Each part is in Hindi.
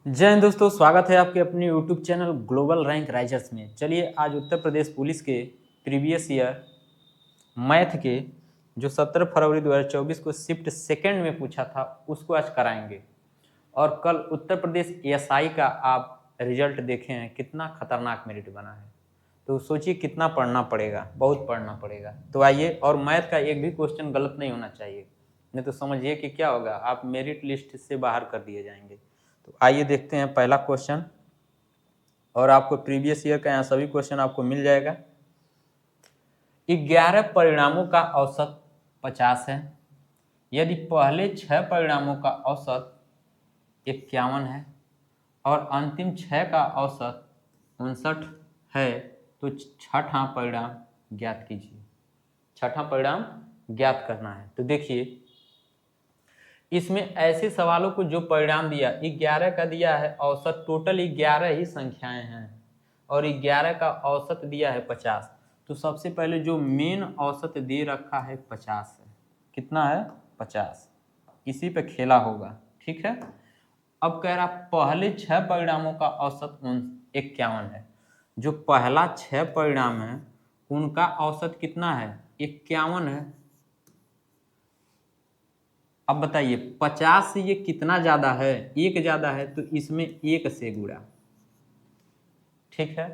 जय हिंद दोस्तों, स्वागत है आपके अपने YouTube channel global rank risers में। चलिए आज उत्तर प्रदेश पुलिस के प्रीवियस ईयर मैथ के जो 17 फरवरी 2024 को शिफ्ट सेकंड में पूछा था उसको आज कराएंगे। और कल उत्तर प्रदेश एएसआई का आप रिजल्ट देखे हैं, कितना खतरनाक मेरिट बना है। तो सोचिए कितना पढ़ना पड़ेगा, बहुत पढ़ना पड़ेगा। तो आइए, और मैथ का एक भी क्वेश्चन गलत नहीं होना चाहिए, नहीं तो समझिए कि क्या होगा, आप मेरिट लिस्ट से बाहर कर दिए जाएंगे। तो आइए देखते हैं पहला क्वेश्चन, और आपको प्रीवियस ईयर का यहाँ सभी क्वेश्चन आपको मिल जाएगा। 11 परिणामों का औसत 50 है। यदि पहले 6 परिणामों का औसत 51 है और अंतिम 6 का औसत 59 है तो छठा परिणाम ज्ञात कीजिए। छठा परिणाम ज्ञात करना है। तो देखिए, इसमें ऐसे सवालों को जो परिणाम दिया 11 का दिया है औसत, टोटल 11 ही संख्याएं हैं और 11 का औसत दिया है 50। तो सबसे पहले जो मेन औसत दे रखा है 50 है। कितना है? 50। इसी पे खेला होगा, ठीक है। अब कह रहा पहले 6 परिणामों का औसत 51 है। जो पहला 6 परिणाम है उनका औसत कितना है? 51 है। अब बताइए 50 से ये कितना ज्यादा है? एक ज्यादा है, तो इसमें एक से गुणा, ठीक है।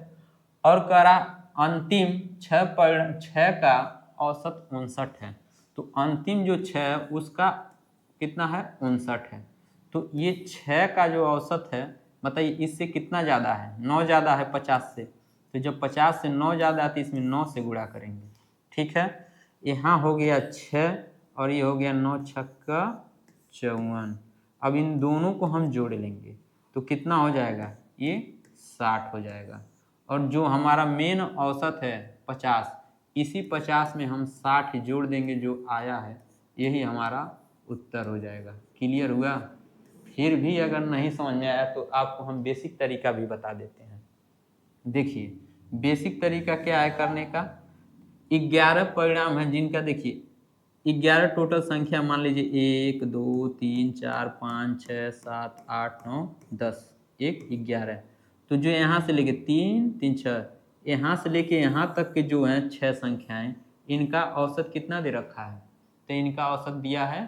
और कह रहा अंतिम 6 का औसत 59 है। तो अंतिम जो 6 है उसका कितना है? 59 है। तो ये 6 का जो औसत है, बताइए इससे कितना ज्यादा है? 9 ज्यादा है 50 से। तो जब 50 से 9 ज्यादा है तो इसमें 9 से गुणा करेंगे, ठीक है। यहाँ हो गया 6 और ये हो गया 9 छक्का 54। अब इन दोनों को हम जोड़ लेंगे तो कितना हो जाएगा? ये 60 हो जाएगा। और जो हमारा मेन औसत है 50, इसी 50 में हम 60 जोड़ देंगे, जो आया है यही हमारा उत्तर हो जाएगा। क्लियर हुआ? फिर भी अगर नहीं समझ में आया तो आपको हम बेसिक तरीका भी बता देते हैं। देखिए बेसिक तरीका क्या है करने का। 11 परिणाम है जिनका, देखिए 11 टोटल संख्या मान लीजिए 1 2 3 4 5 6 7 8 9 10, 11। तो जो यहाँ से लेके 3 3 6, यहाँ से लेके यहाँ तक के जो हैं 6 संख्याएं, इनका औसत कितना दे रखा है? तो इनका औसत दिया है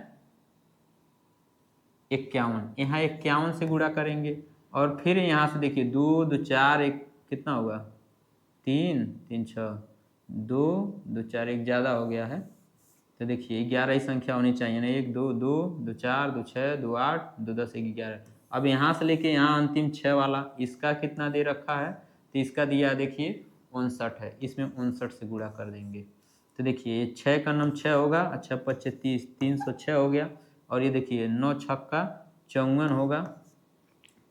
51। यहाँ 51 से गुणा करेंगे और फिर यहाँ से देखिए 2 2 4 1, कितना होगा? 3 3 6, 2 2 4 1 ज़्यादा हो गया है। तो देखिए 11 ही संख्या होनी चाहिए ना। 1 2 2 2 4 2 6 2 8 2 10 11। अब यहाँ से लेके यहाँ अंतिम 6 वाला, इसका कितना दे रखा है? तो इसका दिया देखिए 59 है। इसमें 59 से गुणा कर देंगे तो देखिए 6 का नम 6 होगा, अच्छा 25 30, 306 हो गया। और ये देखिए 9 छक्का 54 होगा,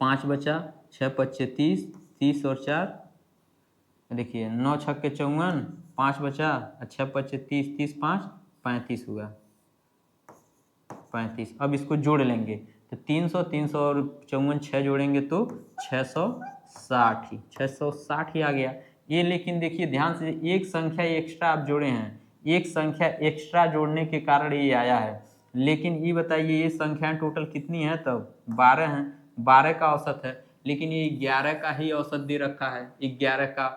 5 बचा, 6 25 30, 30 और 4, देखिए 9 छक्के 54, 5 बचा, अच्छा 25 30, 30 5 35 हुआ, 35। अब इसको जोड़ लेंगे तो 300 300 और 54 6 जोड़ेंगे तो 660 ही 660 ही आ गया ये। लेकिन देखिए ध्यान से, एक संख्या एक्स्ट्रा आप जोड़े हैं, एक संख्या एक्स्ट्रा जोड़ने के कारण ये आया है। लेकिन ये बताइए ये संख्याएं टोटल कितनी है? तब 12 हैं, 12 का औसत है। लेकिन ये 11 का ही औसत दे रखा है, 11 का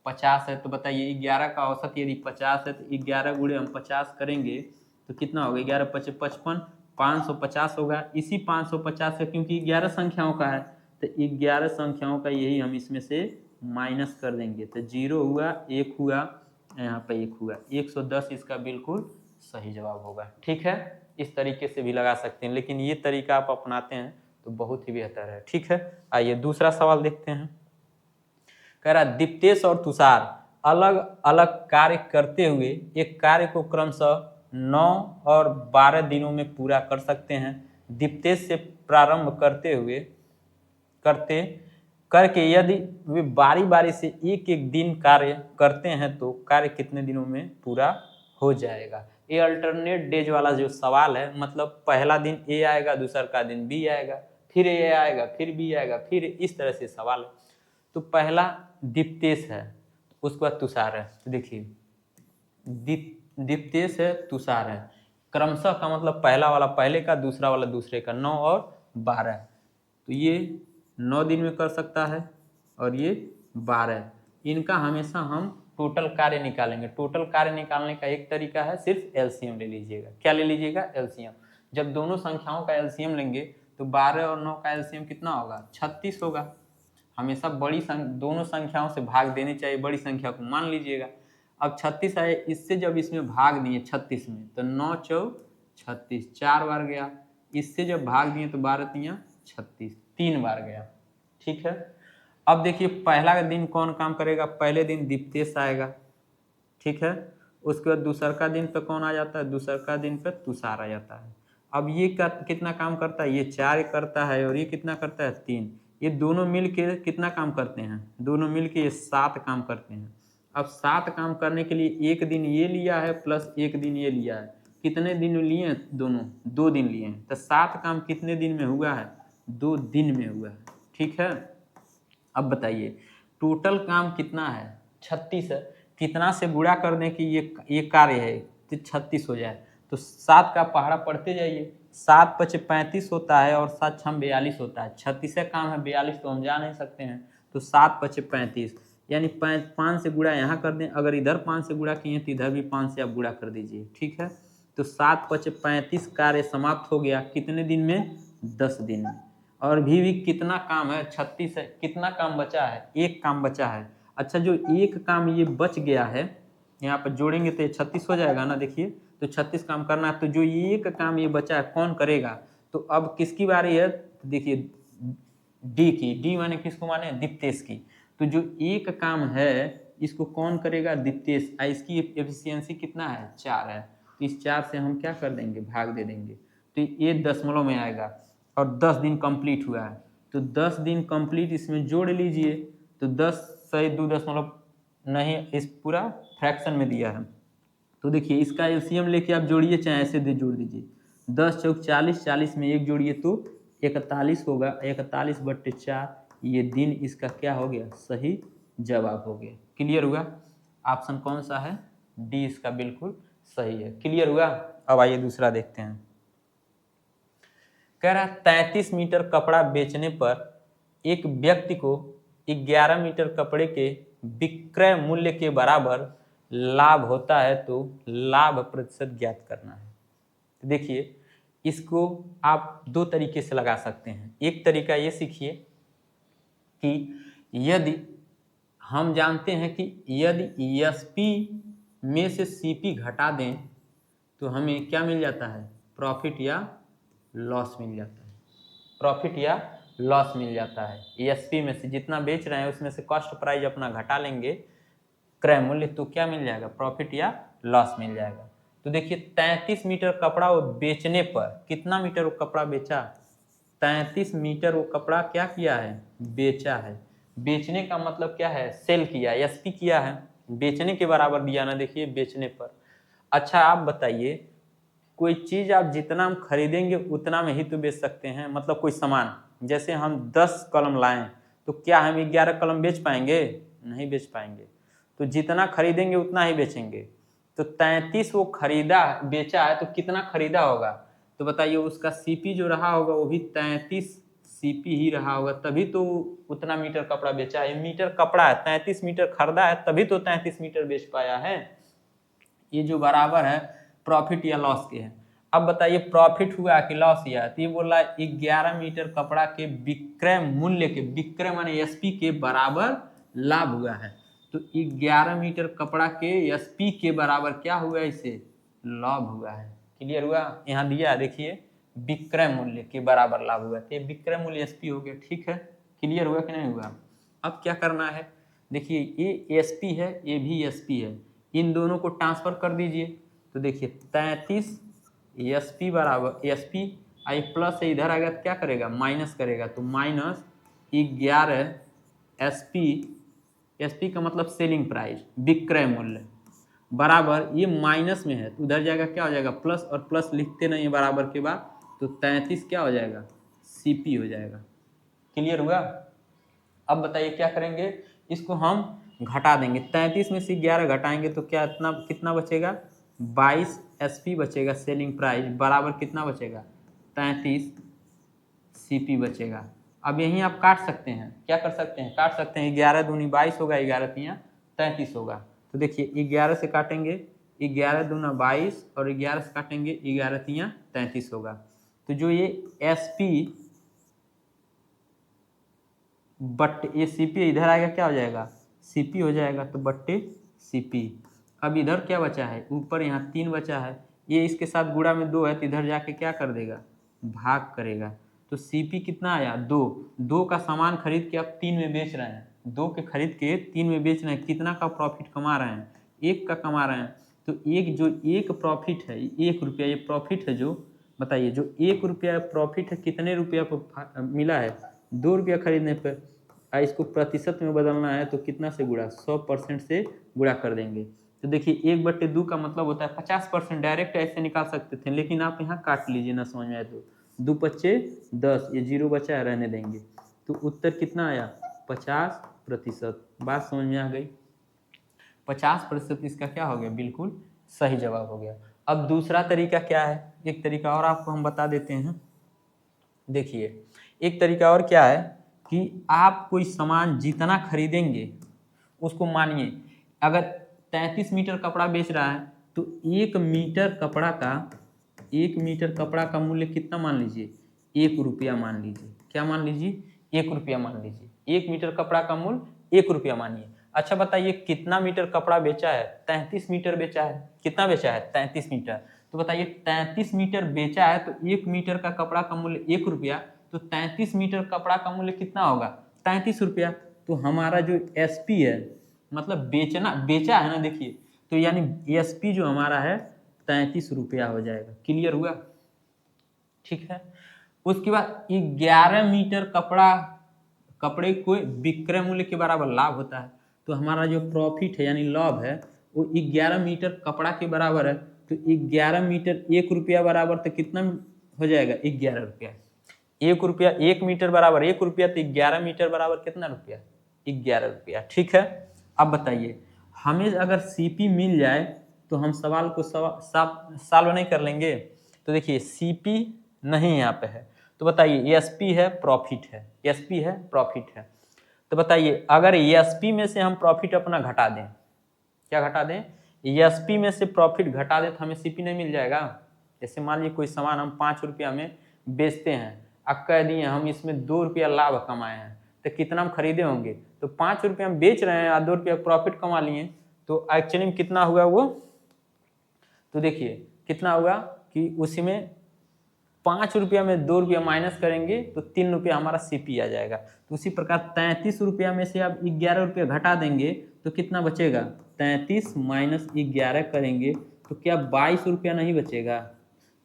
50 है। तो बताइए 11 का औसत यदि 50 है तो 11 गुणे हम 50 करेंगे तो कितना होगा? 11 25 55, 550 होगा। इसी 550 का, क्योंकि 11 संख्याओं का है तो 11 संख्याओं का यही हम इसमें से माइनस कर देंगे तो 0 हुआ, 1 हुआ, यहाँ पे 1 हुआ, 110 इसका बिल्कुल सही जवाब होगा, ठीक है। इस तरीके से भी लगा सकते हैं, लेकिन ये तरीका आप अपनाते हैं तो बहुत ही बेहतर है, ठीक है। आइए दूसरा सवाल देखते हैं। कह रहा दीप्तेश और तुषार अलग अलग कार्य करते हुए एक कार्य को क्रमशः 9 और 12 दिनों में पूरा कर सकते हैं। दीप्तेश से प्रारंभ करते करके यदि वे बारी बारी से एक एक दिन कार्य करते हैं तो कार्य कितने दिनों में पूरा हो जाएगा? ये अल्टरनेट डेज वाला जो सवाल है, मतलब पहला दिन ए आएगा, दूसरा का दिन बी आएगा, फिर ए आएगा, फिर बी आएगा, फिर इस तरह से सवाल है। तो पहला दीप्तेश है, उसके बाद तुषार है। तो देखिए दीप्तेश है, तुषार है, क्रमशः का मतलब पहला वाला पहले का, दूसरा वाला दूसरे का, 9 और 12। तो ये 9 दिन में कर सकता है और ये 12। इनका हमेशा हम टोटल कार्य निकालेंगे। टोटल कार्य निकालने का एक तरीका है, सिर्फ एलसीएम ले लीजिएगा। क्या ले लीजिएगा? एलसीएम। जब दोनों संख्याओं का एलसीएम लेंगे तो 12 और 9 का एलसीएम कितना होगा? 36 होगा। हमेशा दोनों संख्याओं से भाग देने चाहिए, बड़ी संख्या को मान लीजिएगा। अब 36 आए, इससे जब इसमें भाग दिए 36 में तो 9 चौक 36, 4 बार गया। इससे जब भाग दिए तो 12 तियां 36, 3 बार गया। ठीक है। अब देखिए पहला दिन कौन काम करेगा? पहले दिन दीप्तेश आएगा। ठीक है। उसके बाद दूसर का दिन पे कौन आ जाता है? दूसर का दिन पे तुषार आ जाता है। अब ये कितना काम करता है? ये 4 करता है और ये कितना करता है? 3। ये दोनों मिल के कितना काम करते हैं? दोनों मिल के ये 7 काम करते हैं। अब 7 काम करने के लिए एक दिन ये लिया है प्लस एक दिन ये लिया है। कितने दिन लिए हैं दोनों? 2 दिन लिए हैं। तो 7 काम कितने दिन में हुआ है? 2 दिन में हुआ है। ठीक है। अब बताइए टोटल काम कितना है? 36 है। कितना से गुणा करने की ये कार्य है तो 36 हो जाए। तो 7 का पहाड़ा पढ़ते जाइए। 7 पचे 35 होता है और 7 छम 42 होता है। 36 काम है, 42 तो हम जा नहीं सकते हैं। तो 7 पचे 35 यानी 5 से गुणा यहाँ कर दें। अगर इधर 5 से गुणा किए तो इधर भी 5 से आप गुणा कर दीजिए। ठीक है। तो 7 पचे 35 कार्य समाप्त हो गया। कितने दिन में? 10 दिन में। और भी कितना काम है? 36 है। कितना काम बचा है? एक काम बचा है। अच्छा, जो एक काम ये बच गया है यहाँ पर जोड़ेंगे तो 36 हो जाएगा ना। देखिए तो 36 काम करना है। तो जो एक काम ये बचा है कौन करेगा? तो अब किसकी बारी है? तो देखिए डी की। डी माने किसको माने? दीप्तेश की। तो जो एक काम है इसको कौन करेगा? दीप्तेश। इसकी एफिशिएंसी कितना है? 4 है। तो इस 4 से हम क्या कर देंगे? भाग दे देंगे। तो ये दशमलव में आएगा और 10 दिन कंप्लीट हुआ है। तो 10 दिन कंप्लीट इसमें जोड़ लीजिए। तो 10 सही 2 दशमलव नहीं, इस पूरा फ्रैक्शन में दिया है। तो देखिए इसका एलसीएम लेके आप जोड़िए, चाहे ऐसे दे जोड़ दीजिए। 10 चौक 40, 40 में एक जोड़िए तो 41 होगा। 41/4 ये दिन इसका क्या हो गया? सही जवाब हो गया। क्लियर हुआ? ऑप्शन कौन सा है? डी इसका बिल्कुल सही है। क्लियर हुआ? अब आइए दूसरा देखते हैं। कह रहा 33 मीटर कपड़ा बेचने पर एक व्यक्ति को 11 मीटर कपड़े के विक्रय मूल्य के बराबर लाभ होता है, तो लाभ प्रतिशत ज्ञात करना है। तो देखिए इसको आप 2 तरीके से लगा सकते हैं। एक तरीका ये सीखिए कि यदि हम जानते हैं कि यदि एसपी में से सीपी घटा दें तो हमें क्या मिल जाता है? प्रॉफिट या लॉस मिल जाता है। प्रॉफिट या लॉस मिल जाता है। एसपी में से जितना बेच रहे हैं उसमें से कॉस्ट प्राइस अपना घटा लेंगे क्रय मूल्य, तो क्या मिल जाएगा? प्रॉफिट या लॉस मिल जाएगा। तो देखिए 33 मीटर कपड़ा वो बेचने पर, कितना मीटर वो कपड़ा बेचा? 33 मीटर वो कपड़ा क्या किया है? बेचा है। बेचने का मतलब क्या है? सेल किया, एसपी किया है। बेचने के बराबर दिया ना, देखिए बेचने पर। अच्छा आप बताइए कोई चीज आप जितना हम खरीदेंगे उतना में ही तो बेच सकते हैं। मतलब कोई सामान, जैसे हम 10 कलम लाएं तो क्या हम 11 कलम बेच पाएंगे? नहीं बेच पाएंगे। तो जितना खरीदेंगे उतना ही बेचेंगे। तो 33 वो खरीदा बेचा है तो कितना खरीदा होगा? तो बताइए उसका सीपी जो रहा होगा वो भी 33 सीपी ही रहा होगा, तभी तो उतना मीटर कपड़ा बेचा है। मीटर कपड़ा है, 33 मीटर खरीदा है तभी तो 33 मीटर बेच पाया है। ये जो बराबर है प्रॉफिट या लॉस के है। अब बताइए प्रॉफिट हुआ कि लॉस हुआ? तो ये बोला 11 मीटर कपड़ा के विक्रय मूल्य के, विक्रय माने एसपी के बराबर लाभ हुआ है। तो 11 मीटर कपड़ा के एसपी के बराबर क्या हुआ? इसे लाभ हुआ है। क्लियर हुआ? यहाँ दिया देखिए विक्रय मूल्य के बराबर लाभ हुआ, तो ये विक्रय मूल्य एसपी हो गया। ठीक है। क्लियर हुआ कि नहीं हुआ? अब क्या करना है? देखिए ये एसपी है, ये भी एसपी है। इन दोनों को ट्रांसफर कर दीजिए। तो देखिए 33 एसपी बराबर एसपी आई प्लस से इधर आएगा क्या करेगा? माइनस करेगा। तो माइनस 11 एसपी, एसपी का मतलब सेलिंग प्राइस, विक्रय मूल्य, बराबर ये माइनस में है तो उधर जाएगा क्या हो जाएगा? प्लस, और प्लस लिखते नहीं है बराबर के बाद, तो 33 क्या हो जाएगा? सीपी हो जाएगा। क्लियर हुआ? अब बताइए क्या करेंगे? इसको हम घटा देंगे। 33 में से 11 घटाएंगे तो क्या इतना कितना बचेगा? 22 एसपी बचेगा सेलिंग प्राइस, बराबर कितना बचेगा? 33 सीपी बचेगा। अब यहीं आप काट सकते हैं, क्या कर सकते हैं, काट सकते हैं। 11 दूनी 22 होगा, 11 तियाँ 33 होगा। तो देखिए 11 से काटेंगे 11 दूना 22 और 11 से काटेंगे 11 तियाँ 33 होगा। तो जो ये SP बट्टे ये CP इधर आएगा, क्या हो जाएगा, CP हो जाएगा, तो बट्टे CP। अब इधर क्या बचा है, ऊपर यहाँ 3 बचा है, ये इसके साथ गुणा में 2 है, तो इधर जाके क्या कर देगा, भाग करेगा। तो CP कितना आया, 2 का सामान खरीद के आप 3 में बेच रहे हैं, 2 के खरीद के 3 में बेच रहे हैं, कितना का प्रॉफिट कमा रहे हैं, 1 का कमा रहे हैं। तो एक प्रॉफिट है, 1 रुपया ये प्रॉफिट है, जो बताइए जो 1 रुपया प्रॉफिट है, कितने रुपया पर मिला है, 2 रुपया खरीदने पर। इसको प्रतिशत में बदलना है तो कितना से गुणा, 100% से गुणा कर देंगे। तो देखिए 1/2 का मतलब होता है 50%, डायरेक्ट ऐसे निकाल सकते थे, लेकिन आप यहाँ काट लीजिए ना समझ में आए तो। 2 पच्चे 10, ये 0 बचा है, रहने देंगे। तो उत्तर कितना आया, 50%। बात समझ में आ गई। 50% इसका क्या हो गया, बिल्कुल सही जवाब हो गया। अब दूसरा तरीका क्या है, एक तरीका और आपको हम बता देते हैं। देखिए एक तरीका और क्या है कि आप कोई सामान जितना खरीदेंगे उसको, मानिए अगर 33 मीटर कपड़ा बेच रहा है, तो 1 मीटर कपड़ा का मूल्य कितना मान लीजिए, 1 रुपया मान लीजिए। क्या मान लीजिए, 1 रुपया मान लीजिए। 1 मीटर कपड़ा का मूल्य 1 रुपया मानिए। अच्छा बताइए कितना मीटर कपड़ा बेचा है, 33 मीटर बेचा है। कितना बेचा है, 33 मीटर। तो बताइए 33 मीटर बेचा है, तो 1 मीटर का कपड़ा का मूल्य 1 रुपया, तो 33 मीटर कपड़ा का मूल्य कितना होगा, 33 रुपया। तो हमारा जो SP है, मतलब बेचा है ना, देखिए तो यानी SP जो हमारा है 33 रुपया हो जाएगा। क्लियर हुआ, ठीक है। उसके बाद 11 मीटर कपड़े को विक्रय मूल्य के बराबर लाभ होता है। तो हमारा जो प्रॉफिट है यानी लाभ है वो 11 मीटर कपड़ा के बराबर है। तो 11 मीटर 1 रुपया बराबर, तो कितना हो जाएगा, 11 रुपया। 1 रुपया 1 मीटर बराबर 1 रुपया, तो 11 मीटर बराबर कितना रुपया, 11 रुपया। ठीक है। अब बताइए हमें अगर CP मिल जाए तो हम सवाल को सॉल्व नहीं कर लेंगे। तो देखिए CP नहीं यहाँ पे है, तो बताइए SP है, प्रॉफिट है, SP है, प्रॉफिट है। तो बताइए अगर SP में से हम प्रॉफिट अपना घटा दें, क्या घटा दें, SP में से प्रॉफिट घटा दें, तो हमें CP नहीं मिल जाएगा। जैसे मान लीजिए कोई सामान हम 5 रुपया में बेचते हैं, अब कह दिए हम इसमें 2 रुपया लाभ कमाए हैं, तो कितना हम खरीदे होंगे, तो 5 रुपया हम बेच रहे हैं और 2 रुपया प्रॉफिट कमा लिए, तो एक्चुअली में कितना हुआ वो, तो देखिए कितना हुआ कि उसी में 5 रुपया में 2 रुपया माइनस करेंगे तो 3 रुपया हमारा CP आ जाएगा। तो उसी प्रकार 33 रुपया में से आप 11 रुपया घटा देंगे तो कितना बचेगा, 33 माइनस 11 करेंगे तो क्या 22 रुपया नहीं बचेगा।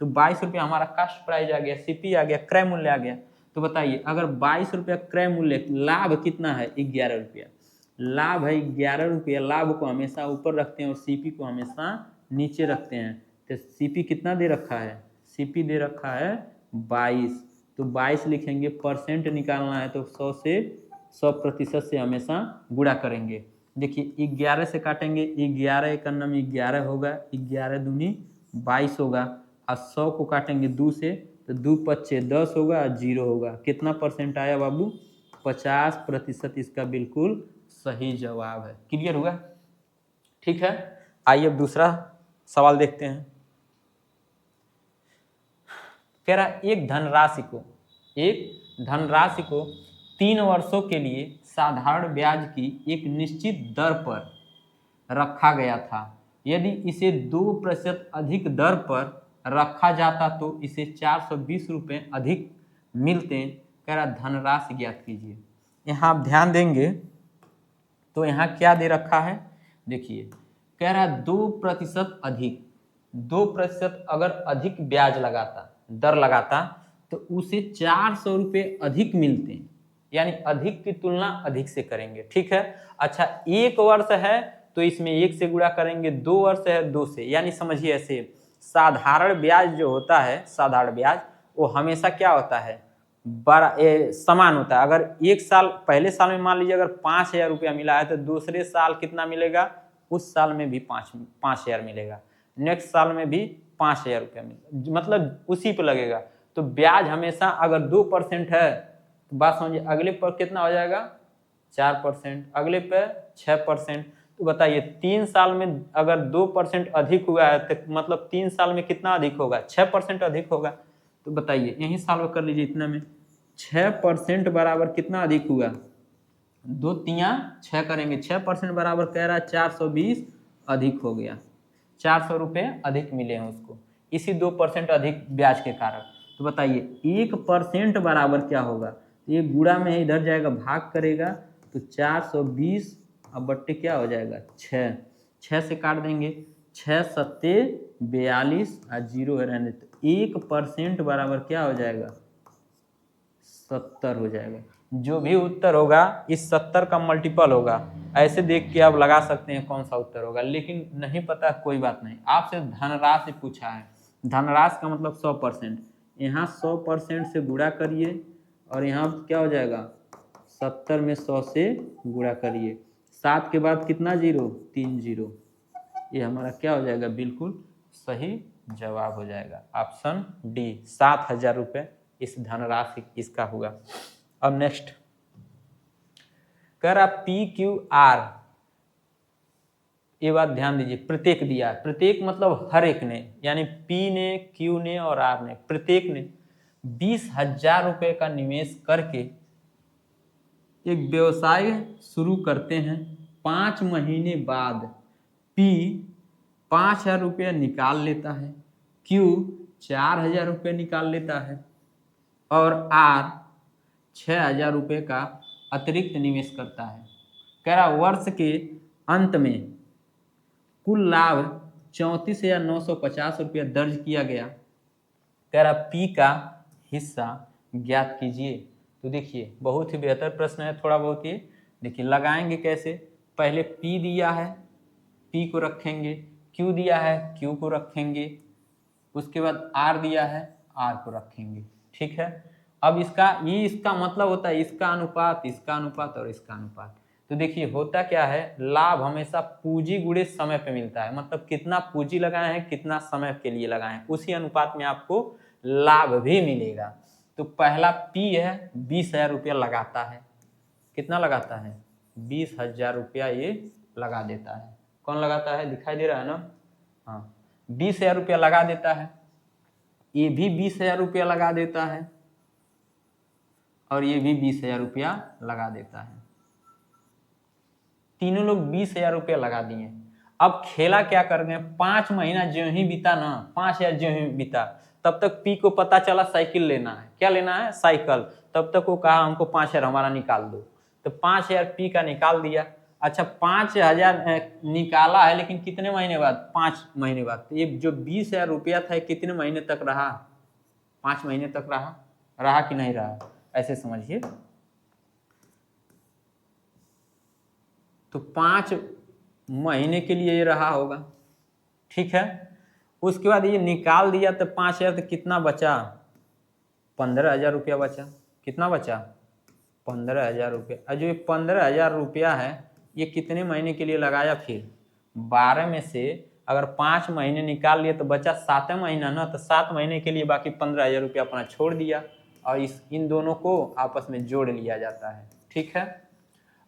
तो 22 रुपया हमारा कास्ट प्राइस आ गया, CP आ गया, क्रय मूल्य आ गया। तो बताइए अगर 22 रुपया क्रय मूल्य, लाभ कितना है, 11 रुपया, लाभ है 11 रुपया। लाभ को हमेशा ऊपर रखते हैं और CP को हमेशा नीचे रखते हैं। तो CP कितना दे रखा है, CP दे रखा है 22। तो 22 लिखेंगे, परसेंट निकालना है तो 100% से हमेशा गुणा करेंगे। देखिए 11 से काटेंगे, 11 एक अन्ना में 11 होगा, 11 दूनी 22 होगा, और 100 को काटेंगे 2 से तो 2 पच्चे 10 होगा, 0 होगा। कितना परसेंट आया बाबू, 50% इसका बिल्कुल सही जवाब है। क्लियर हुआ, ठीक है। आइए अब दूसरा सवाल देखते हैं। कह रहा एक धनराशि को 3 वर्षों के लिए साधारण ब्याज की एक निश्चित दर पर रखा गया था। यदि इसे 2% अधिक दर पर रखा जाता तो इसे 420 रुपये अधिक मिलते। कह रहा धनराशि ज्ञात कीजिए। यहाँ आप ध्यान देंगे तो यहाँ क्या दे रखा है, देखिए कह रहा 2% अधिक, 2% अगर अधिक ब्याज लगाता, दर लगाता, तो उसे 400 रुपये अधिक मिलते हैं, यानी अधिक की तुलना अधिक से करेंगे। ठीक है। अच्छा 1 वर्ष है तो इसमें 1 से गुणा करेंगे, 2 वर्ष है 2 से, यानी समझिए ऐसे साधारण ब्याज जो होता है, साधारण ब्याज वो हमेशा क्या होता है, बड़ा समान होता है। अगर एक साल, पहले साल में मान लीजिए अगर 5,000 रुपया मिला है तो दूसरे साल कितना मिलेगा, उस साल में भी 5,000 मिलेगा, नेक्स्ट साल में भी 5,000 रुपया मिलेगा, मतलब उसी पे लगेगा। तो ब्याज हमेशा अगर 2% है तो बात समझिए, अगले पर कितना हो जाएगा 4%, अगले पे 6%। तो बताइए 3 साल में अगर 2% अधिक हुआ है तो मतलब 3 साल में कितना अधिक होगा, 6% अधिक होगा। तो बताइए यही सॉल्व कर लीजिए, इतना में 6% बराबर कितना अधिक हुआ, 2 तिया 6 करेंगे, 6% बराबर कह रहा है 420 अधिक हो गया, 400 रुपये अधिक मिले हैं उसको, इसी 2% अधिक ब्याज के कारण। तो बताइए 1% बराबर क्या होगा, तो ये गुणा में है, इधर जाएगा भाग करेगा, तो 420 अब बट्टे क्या हो जाएगा 6, 6 से काट देंगे, 6 सत्ते 42 और 0 है रहने, तो 1% बराबर क्या हो जाएगा 70 हो जाएगा। जो भी उत्तर होगा इस 70 का मल्टीपल होगा, ऐसे देख के आप लगा सकते हैं कौन सा उत्तर होगा, लेकिन नहीं पता कोई बात नहीं, आपसे धनराशि पूछा है, धनराशि का मतलब 100%, यहाँ 100% से गुणा करिए और यहाँ क्या हो जाएगा 70 में 100 से गुणा करिए, 7 के बाद कितना जीरो, 3 जीरो, ये हमारा क्या हो जाएगा बिल्कुल सही जवाब हो जाएगा ऑप्शन डी, 7,000 रुपये इस धनराशि इसका हुआ। अब नेक्स्ट कह रहा पी क्यू आर, ये बात ध्यान दीजिए, प्रत्येक दिया, प्रत्येक मतलब हर एक ने, यानी पी ने, क्यू ने और आर ने, प्रत्येक ने 20,000 रुपये का निवेश करके एक व्यवसाय शुरू करते हैं। 5 महीने बाद पी 5,000 रुपये निकाल लेता है, क्यू 4,000 रुपये निकाल लेता है और आर 6,000 रुपये का अतिरिक्त निवेश करता है। कह रहा वर्ष के अंत में कुल लाभ 34,950 रुपया दर्ज किया गया। कह रहा पी का हिस्सा ज्ञात कीजिए। तो देखिए बहुत ही बेहतर प्रश्न है, थोड़ा बहुत ये देखिए लगाएंगे कैसे, पहले पी दिया है, पी को रखेंगे, क्यू दिया है, क्यू को रखेंगे, उसके बाद आर दिया है, आर को रखेंगे, ठीक है। अब इसका मतलब होता है इसका अनुपात, इसका अनुपात और इसका अनुपात। तो देखिए होता क्या है, लाभ हमेशा पूंजी गुणे समय पे मिलता है, मतलब कितना पूंजी लगाए हैं, कितना समय के लिए लगाए हैं, उसी अनुपात में आपको लाभ भी मिलेगा। तो पहला पी है 20,000 रुपया लगाता है, कितना लगाता है 20,000 रुपया ये लगा देता है। कौन लगाता है, दिखाई दे रहा है ना, हाँ 20,000 रुपया लगा देता है, ये भी 20,000 रुपया लगा देता है और ये भी 20,000 रुपया लगा देता है, तीनों लोग 20,000 रुपया लगा दिए। अब खेला क्या कर गए, 5 महीना जो ही बीता ना, 5,000 जो ही बीता, तब तक पी को पता चला साइकिल लेना है, क्या लेना है साइकिल, तब तक वो कहा हमको 5,000 हमारा निकाल दो, तो 5,000 पी का निकाल दिया। अच्छा 5,000 निकाला है, लेकिन कितने महीने बाद, 5 महीने बाद। तो ये जो 20,000 रुपया था कितने महीने तक रहा, 5 महीने तक रहा कि नहीं रहा, ऐसे समझिए। तो 5 महीने के लिए ये रहा होगा, ठीक है। उसके बाद ये निकाल दिया तो 5,000 तो कितना बचा, 15,000 रुपया बचा, कितना बचा 15,000 रुपया। और जो ये 15,000 रुपया है ये कितने महीने के लिए लगाया, फिर 12 में से अगर 5 महीने निकाल लिए तो बचा 7 महीना ना, तो 7 महीने के लिए बाकी 15,000 रुपया अपना छोड़ दिया और इन दोनों को आपस में जोड़ लिया जाता है, ठीक है।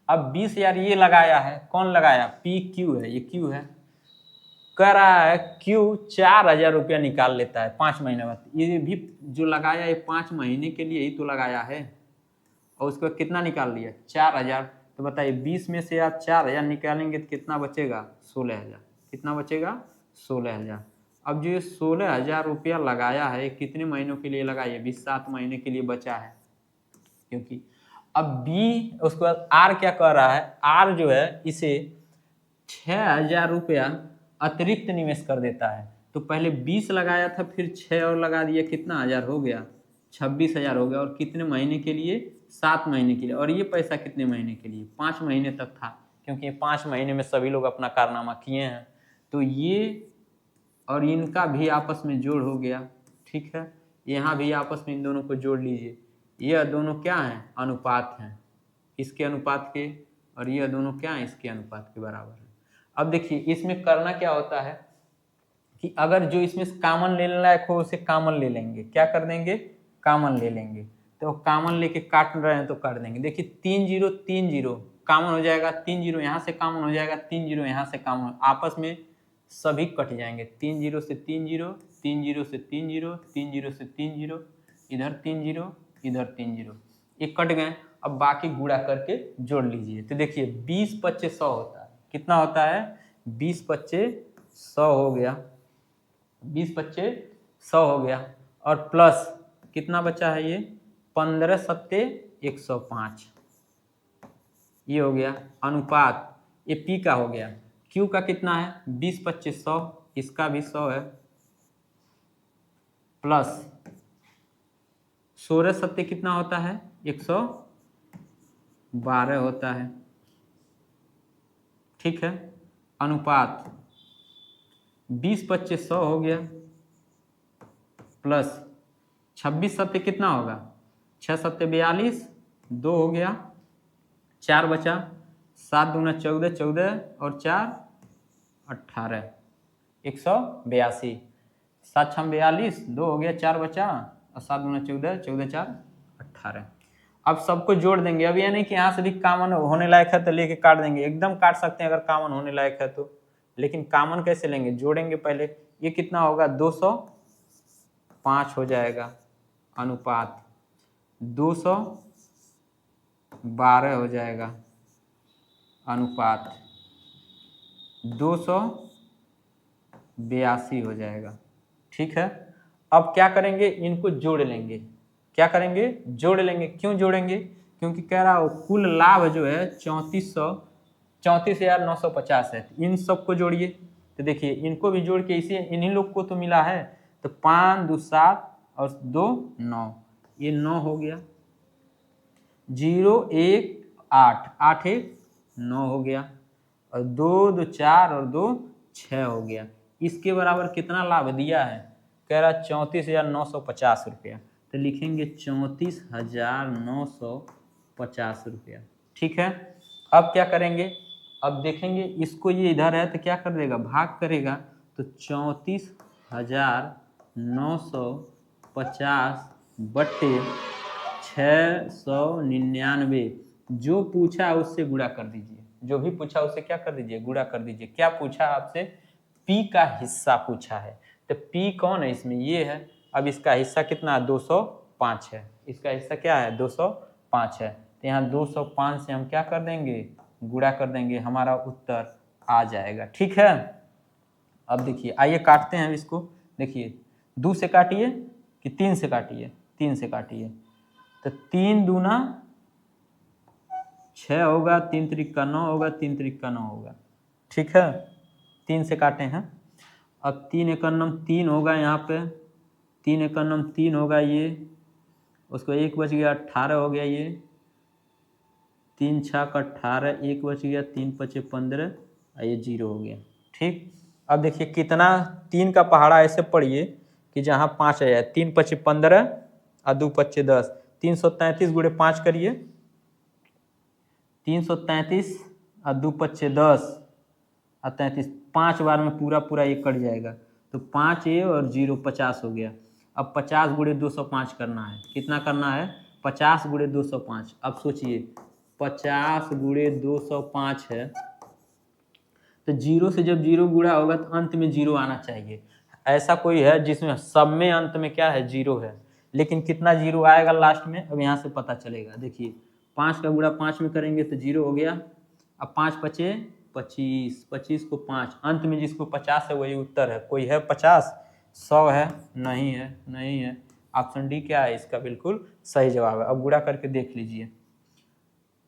अब 20,000 ये लगाया है, कौन लगाया, पी क्यू है, ये क्यू है, कह रहा है क्यू 4,000 रुपया निकाल लेता है 5 महीने बाद। ये भी जो लगाया ये 5 महीने के लिए ही तो लगाया है, और उसके बाद कितना निकाल लिया 4,000। तो बताइए 20 में से आप 4,000 निकालेंगे तो कितना बचेगा 16,000, कितना बचेगा 16,000। अब जो ये 16,000 रुपया लगाया है कितने महीनों के लिए लगाया, भी 7 महीने के लिए बचा है, क्योंकि अब बी उसके बाद आर क्या कर रहा है, आर जो है इसे 6,000 रुपया अतिरिक्त निवेश कर देता है। तो पहले 20 लगाया था, फिर 6 और लगा दिया, कितना हजार हो गया 26,000 हो गया, और कितने महीने के लिए 7 महीने के लिए। और ये पैसा कितने महीने के लिए, 5 महीने तक था, क्योंकि 5 महीने में सभी लोग अपना कारनामा किए हैं। तो ये और इनका भी आपस में जोड़ हो गया, ठीक है। यहाँ भी आपस में इन दोनों को जोड़ लीजिए, ये दोनों क्या हैं, अनुपात हैं, इसके अनुपात के, और ये दोनों क्या हैं, इसके अनुपात के बराबर है। अब देखिए इसमें करना क्या होता है कि अगर जो इसमें कॉमन लेने लायक हो उसे कॉमन ले लेंगे, क्या कर देंगे, कॉमन ले लेंगे। तो कॉमन लेके काट रहे हैं तो कर देंगे। देखिए 3 0 3 0 कॉमन हो जाएगा, 3 0 यहाँ से कॉमन हो जाएगा, 3 0 यहाँ से कॉमन, आपस में सभी कट जाएंगे। 3 0 से 3 0, 3 0 से 3 0, 3 0 से 3 0, इधर 3 0, इधर 3 0, ये कट गए। अब बाकी गुणा करके जोड़ लीजिए। तो देखिए 20 25 100 होता है, कितना होता है 20 25 100 हो गया, 20 25 100 हो गया। और प्लस कितना बचा है ये 15 सत्ते 105, ये हो गया अनुपात। ये पी का हो गया, क्यू का कितना है 20 25 100, इसका भी 100 है, प्लस 16 सत्ते कितना होता है 112 होता है, ठीक है। अनुपात 20 25 100 हो गया, प्लस 26 सत्ते कितना होगा 6 सत्ते 42, 2 हो गया, 4 बचा, 7 दूना 14, 14 और 4 18, 182, 7 6 42, 2 हो गया, 4 बचा और 7 दूना 14, 14 4 18। अब सबको जोड़ देंगे। अब ये नहीं कि यहाँ से भी कॉमन होने लायक है तो लेके काट देंगे, एकदम काट सकते हैं अगर कॉमन होने लायक है तो, लेकिन कॉमन कैसे लेंगे, जोड़ेंगे पहले। ये कितना होगा 205 हो जाएगा, अनुपात 212 हो जाएगा, अनुपात 282 हो जाएगा, ठीक है। अब क्या करेंगे, इनको जोड़ लेंगे। क्या करेंगे, जोड़ लेंगे। क्यों जोड़ेंगे, क्योंकि कह रहा हो कुल लाभ जो है 34,950 है। इन सबको जोड़िए। तो देखिए इनको भी जोड़ के इसे इन्हीं लोग को तो मिला है, तो 5 2 7 और 2 9, ये 9 हो गया, 0 1 8 8 1 9 हो गया, और 2 2 4 और 2 6 हो गया। इसके बराबर कितना लाभ दिया है, कह रहा 34,950 रुपया। तो लिखेंगे 34,950 रुपया, ठीक है। अब क्या करेंगे, अब देखेंगे इसको, ये इधर है तो क्या कर देगा, भाग करेगा, तो 34,950 बट्टे 699, जो पूछा उससे गुणा कर दीजिए। जो भी पूछा उससे क्या कर दीजिए, गुणा कर दीजिए। क्या पूछा आपसे, पी का हिस्सा पूछा है, तो पी कौन है इसमें, ये है। अब इसका हिस्सा कितना है 205 है, इसका हिस्सा क्या है 205 है, तो यहाँ 205 से हम क्या कर देंगे, गुणा कर देंगे, हमारा उत्तर आ जाएगा, ठीक है। अब देखिए आइए काटते हैं इसको। देखिए 2 से काटिए कि 3 से काटिए, 3 से काटिए, तो 3 दूना 6 होगा, 3 त्रिक 9 होगा, 3 त्रिक 9 होगा, ठीक है। 3 से काटे हैं। अब 3 एकन्नम 3 होगा, यहाँ पे 3 एकन्नम 3 होगा, ये उसको 1 बच गया, 18 हो गया, ये 3 6 18, 1 बच गया, 3 5 15, ये 0 हो गया, ठीक। अब देखिए कितना 3 का पहाड़ा ऐसे पढ़िए कि जहाँ 5 आया, 3 5 15 और 2 5 10, 333 गुणे 5 करिए, 333 और 2 5 10 और 33, 5 बार में पूरा पूरा ये कट जाएगा, तो 5 ये और 0 50 हो गया। अब 50 गुणे 205 करना है, कितना करना है 50 गुणे 205। अब सोचिए 50 गुणे 205 है, तो 0 से जब 0 गुणा होगा तो अंत में 0 आना चाहिए। ऐसा कोई है जिसमें सब में अंत में क्या है 0 है, लेकिन कितना 0 आएगा लास्ट में, अब यहाँ से पता चलेगा। देखिए 5 का गुणा 5 में करेंगे तो 0 हो गया। अब 5 5 25, 25 को 5, अंत में जिसको 50 है वही उत्तर है। कोई है 50, 100 है, नहीं है, नहीं है। ऑप्शन डी क्या है इसका बिल्कुल सही जवाब है। अब गुणा करके देख लीजिए,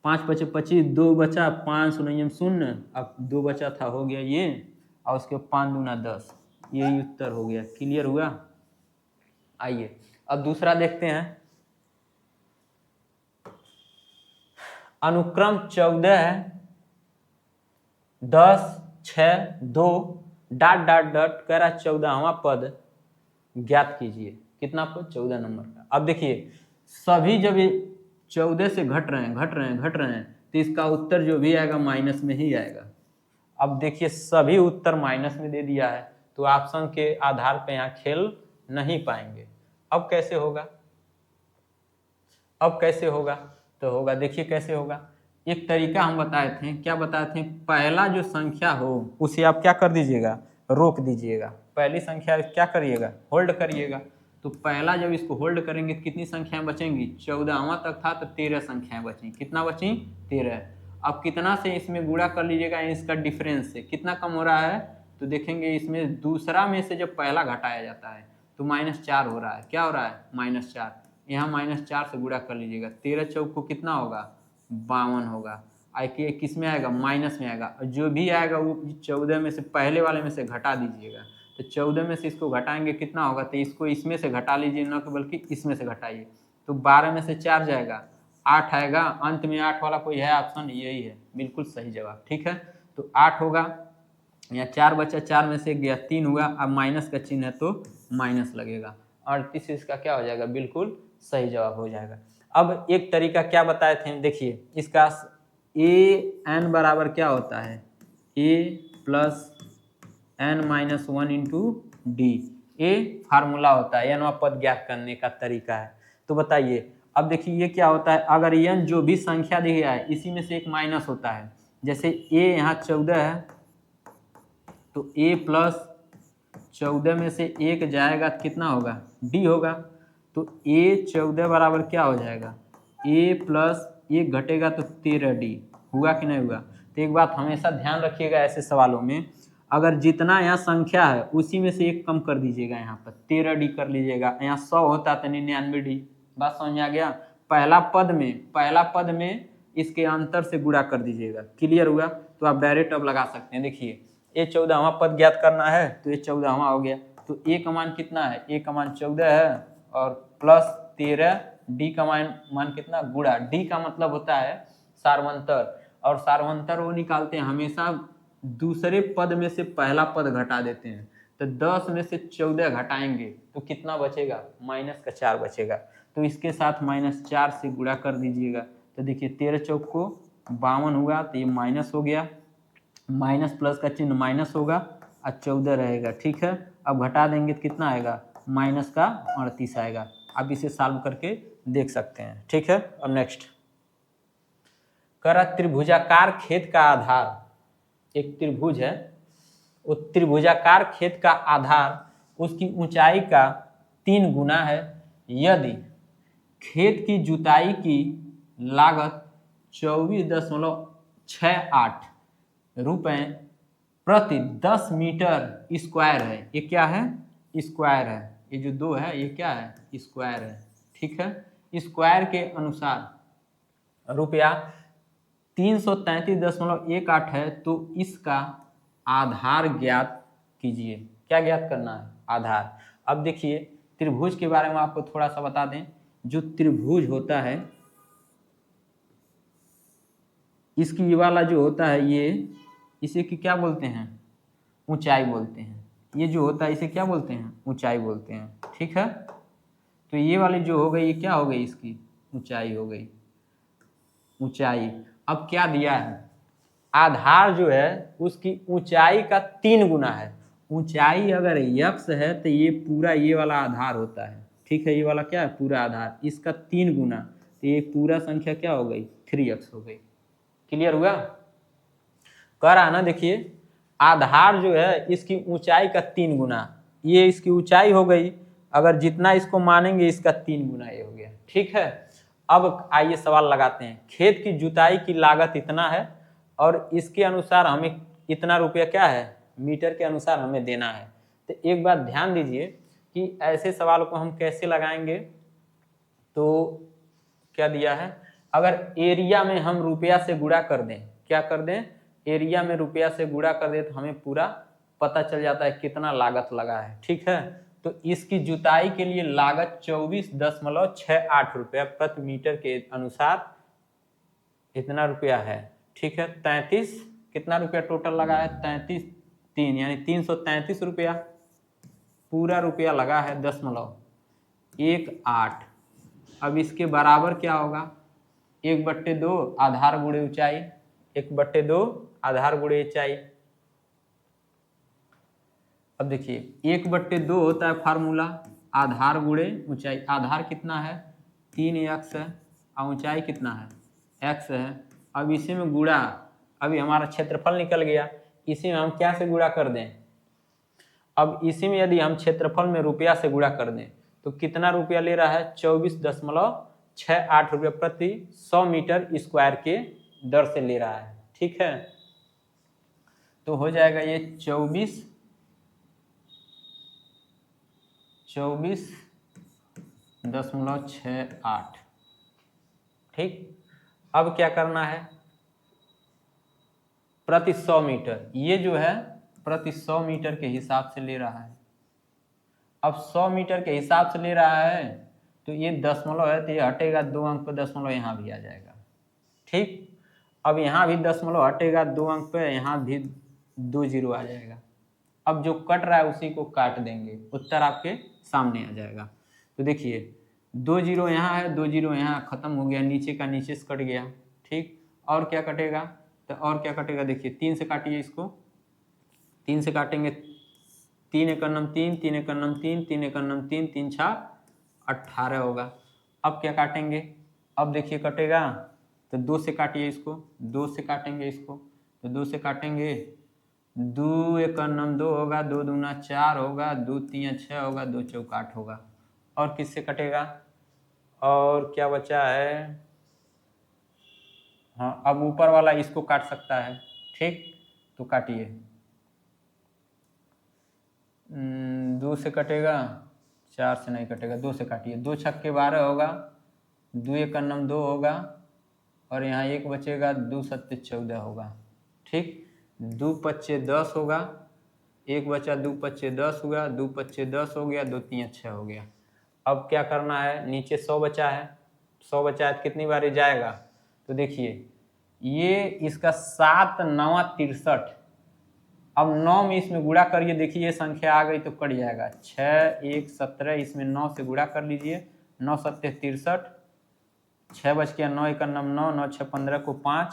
5 5 25, 2 बचा, 5 शून्य शून्य, अब 2 बचा था, हो गया ये, और उसके 5 दूना 10, यही उत्तर हो गया। क्लियर हुआ। आइए अब दूसरा देखते हैं। अनुक्रम 14 10 6 2 डॉट डॉट डॉट कह रहा 14वां पद ज्ञात कीजिए। कितना पद, 14 नंबर का। अब देखिए सभी जब ये 14 से घट रहे हैं, घट रहे हैं, घट रहे हैं, तो इसका उत्तर जो भी आएगा माइनस में ही आएगा। अब देखिए सभी उत्तर माइनस में दे दिया है, तो ऑप्शन के आधार पे यहाँ खेल नहीं पाएंगे। अब कैसे होगा, अब कैसे होगा? तो होगा, देखिए कैसे होगा। एक तरीका हम बताए थे, क्या बताए थे, पहला जो संख्या हो उसे आप क्या कर दीजिएगा, रोक दीजिएगा। पहली संख्या क्या करिएगा, होल्ड करिएगा। तो पहला जब इसको होल्ड करेंगे तो कितनी संख्याएं बचेंगी, 14वां तक था तो 13 संख्याएं बची। कितना बची, 13। अब कितना से इसमें गुणा कर लीजिएगा, इसका डिफरेंस से कितना कम हो रहा है, तो देखेंगे इसमें दूसरा में से जब पहला घटाया जाता है तो -4 हो रहा है। क्या हो रहा है, -4। यहाँ -4 से गुणा कर लीजिएगा, 13 चौक को कितना होगा, 52 होगा। आई किस में आएगा, माइनस में आएगा। और जो भी आएगा वो 14 में से पहले वाले में से घटा दीजिएगा। तो 14 में से इसको घटाएंगे कितना होगा, तो इसको इसमें से घटा लीजिए, न कि बल्कि इसमें से घटाइए। तो 12 में से 4 जाएगा, 8 आएगा। अंत में 8 वाला कोई है ऑप्शन, यही है बिल्कुल सही जवाब। ठीक है, तो 8 होगा। यहाँ 4 बचा, 4 में से गया 3 हुआ। अब माइनस का चिन्ह है तो माइनस लगेगा। 38 इसका क्या हो जाएगा, बिल्कुल सही जवाब हो जाएगा। अब एक तरीका क्या बताए थे, देखिए इसका an बराबर क्या होता है, a plus n-1 into D. A formula होता है, nवां पद ज्ञात करने का तरीका है। तो बताइए, अब देखिए ये क्या होता है, अगर n जो भी संख्या दी गया है इसी में से एक माइनस होता है। जैसे a यहाँ 14 है तो a प्लस 14 में से 1 जाएगा कितना होगा, d होगा। तो a 14 बराबर क्या हो जाएगा, a प्लस 1 घटेगा तो 13d। हुआ कि नहीं हुआ? तो एक बात हमेशा ध्यान रखिएगा ऐसे सवालों में, अगर जितना यहाँ संख्या है उसी में से एक कम कर दीजिएगा। यहाँ पर 13d कर लीजिएगा, यहाँ 100 होता तो 99d। बात समझ में आ गया? पहला पद में इसके अंतर से गुणा कर दीजिएगा। क्लियर हुआ? तो आप डायरेक्ट अब लगा सकते हैं। देखिए ये 14वां पद ज्ञात करना है तो ये 14वां हो गया। तो a का मान कितना है, a का मान 14 है और प्लस 13, d का मान कितना, गुणा। d का मतलब होता है सार्वंतर, और सार्वंतर वो निकालते हैं हमेशा दूसरे पद में से पहला पद घटा देते हैं। तो 10 में से 14 घटाएंगे तो कितना बचेगा, -4 बचेगा। तो इसके साथ -4 से गुणा कर दीजिएगा। तो देखिए 13 चौक को 52 हुआ, तो ये माइनस हो गया, माइनस प्लस का चिन्ह माइनस होगा और 14 रहेगा। ठीक है, अब घटा देंगे तो कितना आएगा, -38 आएगा। आप इसे सॉल्व करके देख सकते हैं। ठीक है, अब नेक्स्ट कह रहा त्रिभुजाकार खेत का आधार, एक त्रिभुज है, वो त्रिभुजाकार खेत का आधार उसकी ऊंचाई का 3 गुना है यदि खेत की जुताई की लागत 24.68 रुपए प्रति 10 मीटर स्क्वायर है। ये क्या है, स्क्वायर है। ये जो 2 है ये क्या है, स्क्वायर है। ठीक है, स्क्वायर के अनुसार रुपया 333.18 है। तो इसका आधार ज्ञात कीजिए। क्या ज्ञात करना है, आधार। अब देखिए त्रिभुज के बारे में आपको थोड़ा सा बता दें। जो त्रिभुज होता है इसकी ये वाला जो होता है ये, इसे की क्या बोलते हैं, ऊंचाई बोलते हैं। ये जो होता है इसे क्या बोलते हैं, ऊंचाई बोलते हैं। ठीक है, तो ये वाली जो हो गई ये क्या हो गई, इसकी ऊंचाई हो गई, ऊंचाई। अब क्या दिया है, आधार जो है उसकी ऊंचाई का 3 गुना है। ऊंचाई अगर x है तो ये पूरा ये वाला आधार होता है। ठीक है, ये वाला क्या है, पूरा आधार, इसका 3 गुना। तो ये पूरा संख्या क्या हो गई, 3x हो गई। क्लियर हुआ? कह रहा है ना, देखिए आधार जो है इसकी ऊंचाई का 3 गुना, ये इसकी ऊंचाई हो गई। अगर जितना इसको मानेंगे इसका 3 गुना ये हो गया। ठीक है, अब आइए सवाल लगाते हैं। खेत की जुताई की लागत इतना है और इसके अनुसार हमें इतना रुपया क्या है, मीटर के अनुसार हमें देना है। तो एक बात ध्यान दीजिए कि ऐसे सवाल को हम कैसे लगाएंगे। तो क्या दिया है, अगर एरिया में हम रुपया से गुणा कर दें, क्या कर दें, एरिया में रुपया से गुणा कर दें तो हमें पूरा पता चल जाता है कितना लागत लगा है। ठीक है, तो इसकी जुताई के लिए लागत 24.68 रुपया प्रति मीटर के अनुसार इतना रुपया है। ठीक है, 33 कितना रुपया टोटल लगा है, 33.3 यानी 333 रुपया पूरा रुपया लगा है, 0.18। अब इसके बराबर क्या होगा, 1/2 आधार गुणे ऊंचाई, 1/2 आधार गुणे ऊंचाई। अब देखिए 1/2 होता है फार्मूला, आधार गुणे ऊंचाई। आधार कितना है, 3x है और ऊंचाई कितना है x है। अब इसी में गुणा, अभी हमारा क्षेत्रफल निकल गया, इसी में हम क्या से गुणा कर दें, अब इसी में यदि हम क्षेत्रफल में रुपया से गुणा कर दें तो कितना रुपया ले रहा है, 24.68 रुपया प्रति 100 मीटर स्क्वायर के दर से ले रहा है। ठीक है, तो हो जाएगा ये 24.68। ठीक, अब क्या करना है, प्रति 100 मीटर, ये जो है प्रति 100 मीटर के हिसाब से ले रहा है। अब 100 मीटर के हिसाब से ले रहा है तो ये दशमलव है तो ये हटेगा 2 अंक पे, दशमलव यहाँ भी आ जाएगा। ठीक, अब यहाँ भी दशमलव हटेगा 2 अंक पे, यहाँ भी 2 जीरो आ जाएगा। अब जो कट रहा है उसी को काट देंगे, उत्तर आपके सामने आ जाएगा। तो देखिए 2 जीरो यहाँ है, 2 जीरो यहाँ, खत्म हो गया, नीचे का नीचे से कट गया। ठीक, और क्या कटेगा, तो और क्या कटेगा, देखिए 3 से काटिए इसको, 3 से काटेंगे, 3 एकड़ नम 3, 3 एकड़ नम 3, 3 एकड़ नम 3, 3 छा 18 होगा। अब क्या काटेंगे, अब देखिए कटेगा तो 2 से काटिए इसको, 2 से काटेंगे इसको, तो 2 से काटेंगे, 2 एकड़ नम 2 होगा, 2 दूना 4 होगा, 2 तीन 6 होगा, 2 चौका 8 होगा। और किससे कटेगा, और क्या बचा है, हाँ अब ऊपर वाला इसको काट सकता है। ठीक, तो काटिए, 2 से कटेगा, 4 से नहीं कटेगा, 2 से काटिए, 2 छक्के 12 होगा, 2 एकड़ नम 2 होगा, और यहाँ 1 बचेगा, 2 सत्ते 14 होगा। ठीक, 2 पच्चे 10 होगा, 1 बचा, 2 पच्चे 10 हुआ, 2 पच्चे 10 हो गया, 2 तीन 6 हो गया। अब क्या करना है, नीचे 100 बचा है, 100 बचा है तो कितनी बार जाएगा, तो देखिए ये इसका 7 9 63, अब 9 में इसमें गुणा करिए, देखिए ये संख्या आ गई तो कट जाएगा, 6 1 17, इसमें 9 से गुणा कर लीजिए, 9 सत्ते 63, 6 बच गया, 9 एकड़ नम 9, 9 6 15 को 5,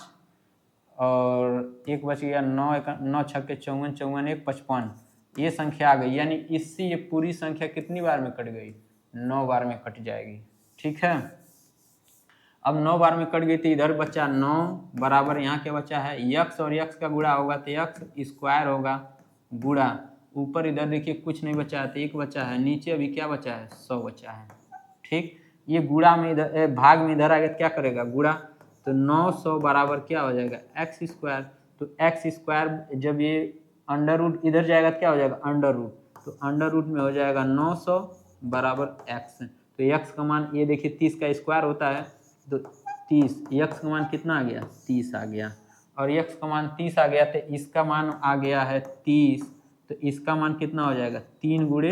और 1 बच गया, 9 छक्के 54, 54 1 55, ये संख्या आ गई, यानी इससे ये पूरी संख्या कितनी बार में कट गई, 9 बार में कट जाएगी। ठीक है, अब 9 बार में कट गई तो इधर बचा 9 बराबर, यहाँ क्या बचा है, यक्स और यक्स का गुणा होगा तो यक्स स्क्वायर होगा, गुणा ऊपर इधर देखिए कुछ नहीं बचा है तो 1 बचा है, नीचे अभी क्या बचा है, 100 बचा है। ठीक, ये गुणा में इधर भाग में इधर आ गया, क्या करेगा गुणा, तो 900 बराबर क्या हो जाएगा, एक्स स्क्वायर, तो एक्स स्क्वायर जब ये अंडर रूट इधर जाएगा तो क्या हो जाएगा, अंडर रूट, तो अंडर रूट में हो जाएगा 900 बराबर एक्स, तो एक्स का मान ये देखिए 30 का स्क्वायर होता है तो 30, यक्स का मान कितना आ गया, 30 आ गया, और यक्स का मान 30 आ गया तो इसका मान आ गया है 30, तो इसका मान कितना हो जाएगा, 3 गुणे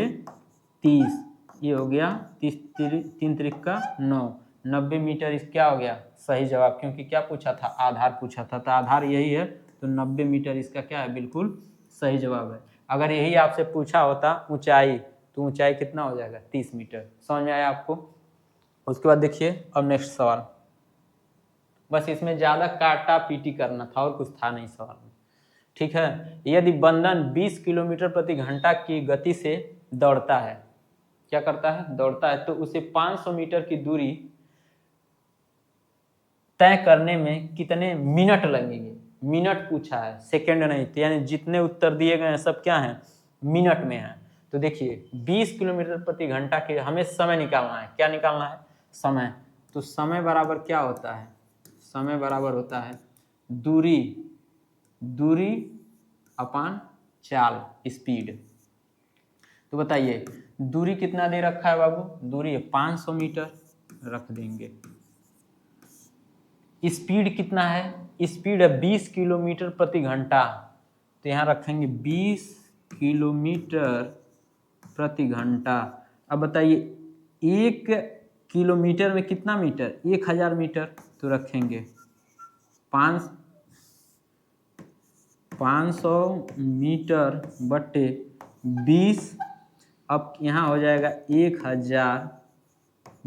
30, ये हो गया 30 3 त्रिका 9, 90 मीटर इस क्या हो गया, सही जवाब, क्योंकि क्या पूछा था, आधार पूछा था, तो आधार यही है, तो 90 मीटर इसका क्या है, बिल्कुल सही जवाब है। अगर यही आपसे पूछा होता ऊंचाई, तो ऊंचाई कितना हो जाएगा, 30 मीटर। समझ में आया आपको। उसके बाद देखिए अब नेक्स्ट सवाल, बस इसमें ज़्यादा काटा पीटी करना था और कुछ था नहीं सवाल में। ठीक है, यदि बंधन 20 किलोमीटर प्रति घंटा की गति से दौड़ता है, क्या करता है, दौड़ता है, तो उसे 500 मीटर की दूरी तय करने में कितने मिनट लगेंगे, मिनट पूछा है, सेकंड नहीं, तो यानी जितने उत्तर दिए गए हैं सब क्या हैं, मिनट में है। तो देखिए 20 किलोमीटर प्रति घंटा के हमें समय निकालना है, क्या निकालना है, समय, तो समय बराबर क्या होता है, समय बराबर होता है दूरी अपान चाल, स्पीड। तो बताइए दूरी कितना दे रखा है बाबू, दूरी 500 मीटर रख देंगे, स्पीड कितना है, स्पीड है 20 किलोमीटर प्रति घंटा, तो यहाँ रखेंगे 20 किलोमीटर प्रति घंटा। अब बताइए 1 किलोमीटर में कितना मीटर, 1000 मीटर, तो रखेंगे 500 मीटर बट्टे 20, अब यहाँ हो जाएगा 1000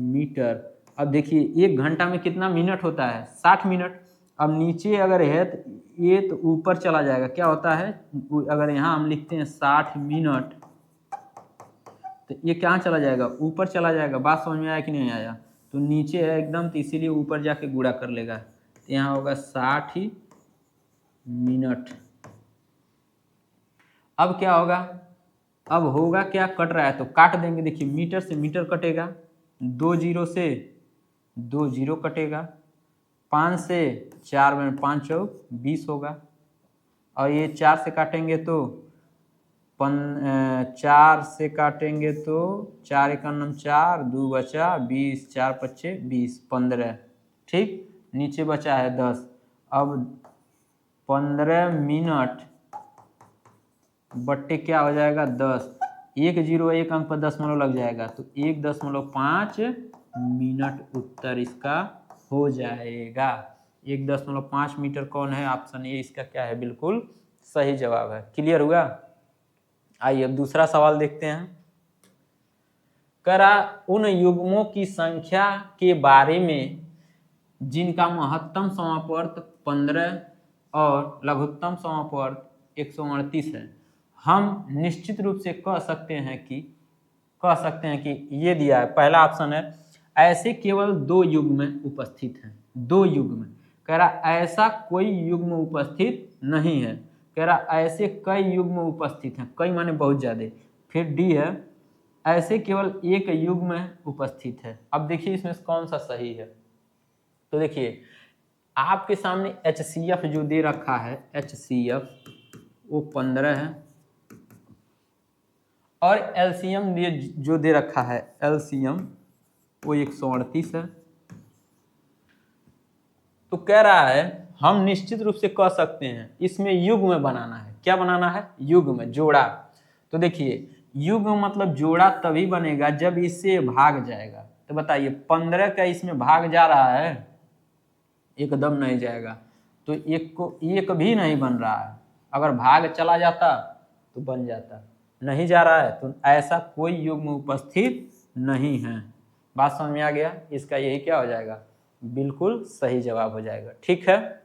मीटर। अब देखिए 1 घंटा में कितना मिनट होता है, 60 मिनट। अब नीचे अगर है तो ये तो ऊपर चला जाएगा, क्या होता है, अगर यहाँ हम लिखते हैं 60 मिनट तो ये कहाँ चला जाएगा, ऊपर चला जाएगा। बात समझ में आया कि नहीं आया, तो नीचे है एकदम, तो इसीलिए ऊपर जाके गुणा कर लेगा, तो यहाँ होगा 60 ही मिनट। अब क्या होगा, अब होगा क्या, कट रहा है तो काट देंगे। देखिए मीटर से मीटर कटेगा, 2 जीरो से 2 जीरो कटेगा, 5 से 4 में 5 चौक 20 होगा, और ये 4 से काटेंगे तो 4 से काटेंगे तो 4 एकम 4, 2 बचा 20, 4 पच्चे 20, 15, ठीक। नीचे बचा है 10। अब 15 मिनट बट्टे क्या हो जाएगा 10, 1 जीरो 1 अंक पर दशमलव लग जाएगा, तो 1.5 मिनट उत्तर इसका हो जाएगा। 1.5 मीटर कौन है, ऑप्शन ए इसका क्या है, बिल्कुल सही जवाब है। क्लियर हुआ। आइए अब दूसरा सवाल देखते हैं। करा उन युग्मों की संख्या के बारे में जिनका महत्तम समापवर्त 15 और लघुत्तम समापवर्त 138 है। हम निश्चित रूप से कह सकते हैं कि ये दिया है, पहला ऑप्शन है ऐसे केवल 2 युग्म उपस्थित हैं, 2 युग्म। कह रहा ऐसा कोई युग्म उपस्थित नहीं है। कह रहा ऐसे कई युग्म उपस्थित हैं, कई माने बहुत ज्यादा। फिर डी है ऐसे केवल एक युग्म उपस्थित है। अब देखिए इसमें कौन सा सही है, तो देखिए आपके सामने HCF जो दे रखा है, HCF वो 15 है, और LCM जो दे रखा है LCM वो 138 है। तो कह रहा है हम निश्चित रूप से कह सकते हैं इसमें युग्म बनाना है। क्या बनाना है, युग्म, जोड़ा। तो देखिए युग्म मतलब जोड़ा तभी बनेगा जब इससे भाग जाएगा। तो बताइए 15 का इसमें भाग जा रहा है, एकदम नहीं जाएगा, तो एक को एक भी नहीं बन रहा है। अगर भाग चला जाता तो बन जाता, नहीं जा रहा है, तो ऐसा कोई युग्म उपस्थित नहीं है। बात समझ में आ गया, इसका यही क्या हो जाएगा, बिल्कुल सही जवाब हो जाएगा। ठीक है,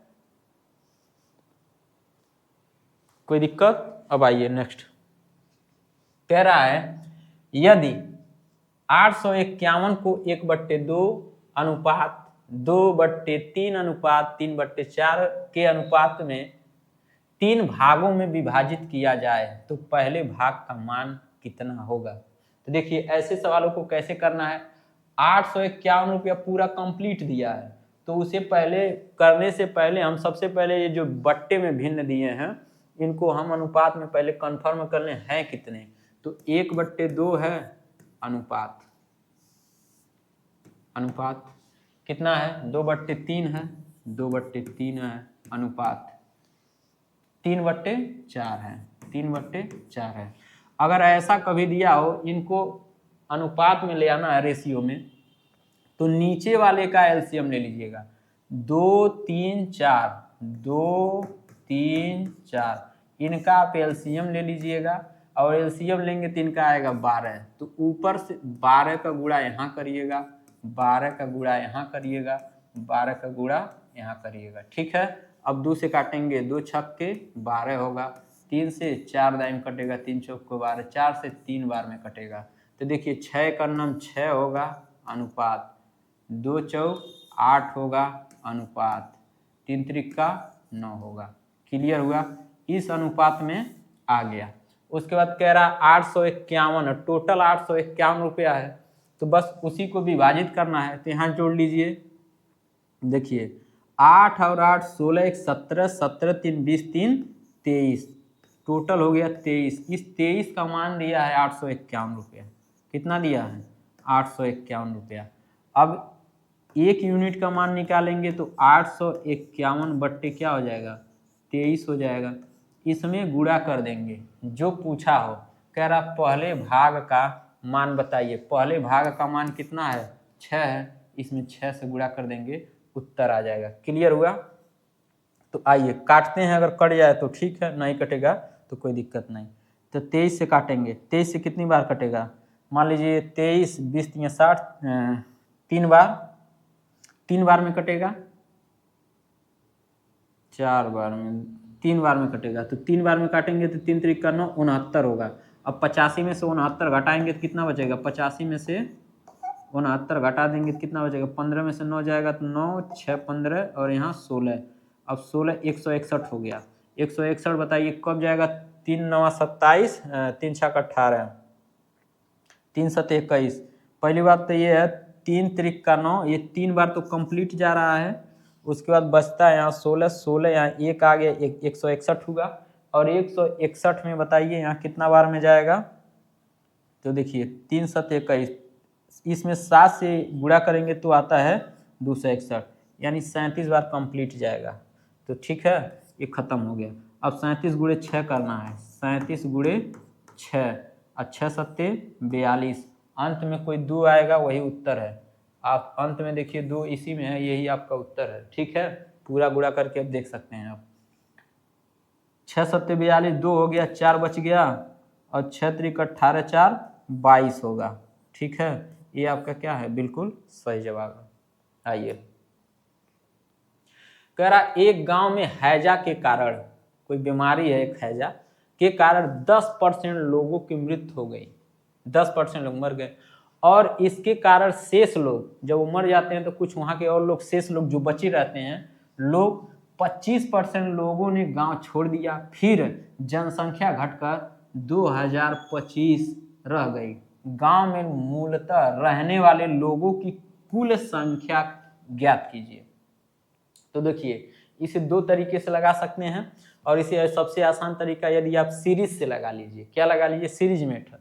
कोई दिक्कत। अब आइए नेक्स्ट। कह रहा है यदि 851 को 1/2 अनुपात 2/3 अनुपात 3/4 के अनुपात में 3 भागों में विभाजित किया जाए तो पहले भाग का मान कितना होगा। तो देखिए ऐसे सवालों को कैसे करना है, 851 रुपया पूरा कंप्लीट दिया है, तो उसे पहले करने से पहले हम सबसे पहले ये जो बट्टे में भिन्न दिए हैं इनको हम अनुपात में पहले कंफर्म कर लें हैं कितने। तो 1/2 है अनुपात, अनुपात कितना है 2/3 है, 2/3 है अनुपात 3/4 है, 3/4 है। अगर ऐसा कभी दिया हो इनको अनुपात में ले आना है रेशियो में, तो नीचे वाले का एलसीएम ले लीजिएगा, 2 3 4, 2 3 4, इनका आप एलसीएम ले लीजिएगा, और एलसीएम लेंगे तो इनका आएगा 12। तो ऊपर से 12 का गुणा यहाँ करिएगा, 12 का गुणा यहाँ करिएगा, 12 का गुणा यहाँ करिएगा। ठीक है, अब 2 से काटेंगे, 2 छक्के 12 होगा, 3 से 4 दाएं कटेगा, 3 चौक को 12, 4 से 3 बार में कटेगा। तो देखिए 6 का नाम 6 होगा अनुपात, 2 चौक 8 होगा अनुपात, 3 त्रिका 9 होगा। क्लियर हुआ, इस अनुपात में आ गया। उसके बाद कह रहा 851, टोटल 851 रुपया है, तो बस उसी को विभाजित करना है। तो यहाँ जोड़ लीजिए, देखिए 8 और 8 16 1 17, 17 3 20 3 23, टोटल हो गया 23। इस 23 का मान दिया है 851 रुपया। कितना दिया है 851 रुपया। अब 1 यूनिट का मान निकालेंगे तो 851 बट्टे क्या हो जाएगा 23 हो जाएगा। इसमें गुणा कर देंगे जो पूछा हो। कह रहा पहले भाग का मान बताइए, पहले भाग का मान कितना है 6 है, इसमें 6 से गुणा कर देंगे, उत्तर आ जाएगा। क्लियर हुआ। तो आइए काटते हैं, अगर कट जाए तो ठीक है, नहीं कटेगा तो कोई दिक्कत नहीं। तो 23 से काटेंगे, 23 से कितनी बार कटेगा, मान लीजिए 23 20 3 60, 3 बार में कटेगा, 4 बार में, 3 बार में कटेगा। तो 3 बार में काटेंगे तो 3 त्रिक का 9, 69 होगा। अब 85 में से 69 घटाएंगे तो कितना बचेगा, 85 में से 69 घटा देंगे तो कितना बचेगा, 15 में से 9 जाएगा तो 9, 6, 15 और यहाँ 16। अब 16 161 हो गया। 161 बताइए कब जाएगा, 3 9 27, 3 6 18, 3 7 21। पहली बात तो ये है 3 त्रिक का 9, ये 3 बार तो कंप्लीट जा रहा है। उसके बाद बचता है यहाँ 16, 16 यहाँ 1 आ गया, 161 होगा। और 161 में बताइए यहाँ कितना बार में जाएगा, तो देखिए 3 7 21, इसमें 7 से गुणा करेंगे तो आता है 261, यानी 37 बार कंप्लीट जाएगा। तो ठीक है, ये खत्म हो गया। अब 37 गुणे 6 करना है, 37 गुणे 6 और 6 सत्ते 42, अंत में कोई 2 आएगा वही उत्तर है। आप अंत में देखिए 2 इसी में है, यही आपका उत्तर है। ठीक है, पूरा गुणा करके अब देख सकते हैं आप। 6 सत्ते 42, 2 हो गया, 4 बच गया और 6 त्रिक 18, 4 22 होगा। ठीक है, ये आपका क्या है, बिल्कुल सही जवाब है। आइए, कह रहा एक गांव में हैजा के कारण, कोई बीमारी है एक हैजा के कारण 10% लोगों की मृत्यु हो गई, 10% लोग मर गए। और इसके कारण शेष लोग, जब वो मर जाते हैं तो कुछ वहां के और लोग, शेष लोग जो बचे रहते हैं लोग, 25% लोगों ने गांव छोड़ दिया। फिर जनसंख्या घटकर 2025 रह गई। गांव में मूलतः रहने वाले लोगों की कुल संख्या ज्ञात कीजिए। तो देखिए इसे 2 तरीके से लगा सकते हैं, और इसे सबसे आसान तरीका यदि आप सीरीज से लगा लीजिए। क्या लगा लीजिए, सीरीज मेथड।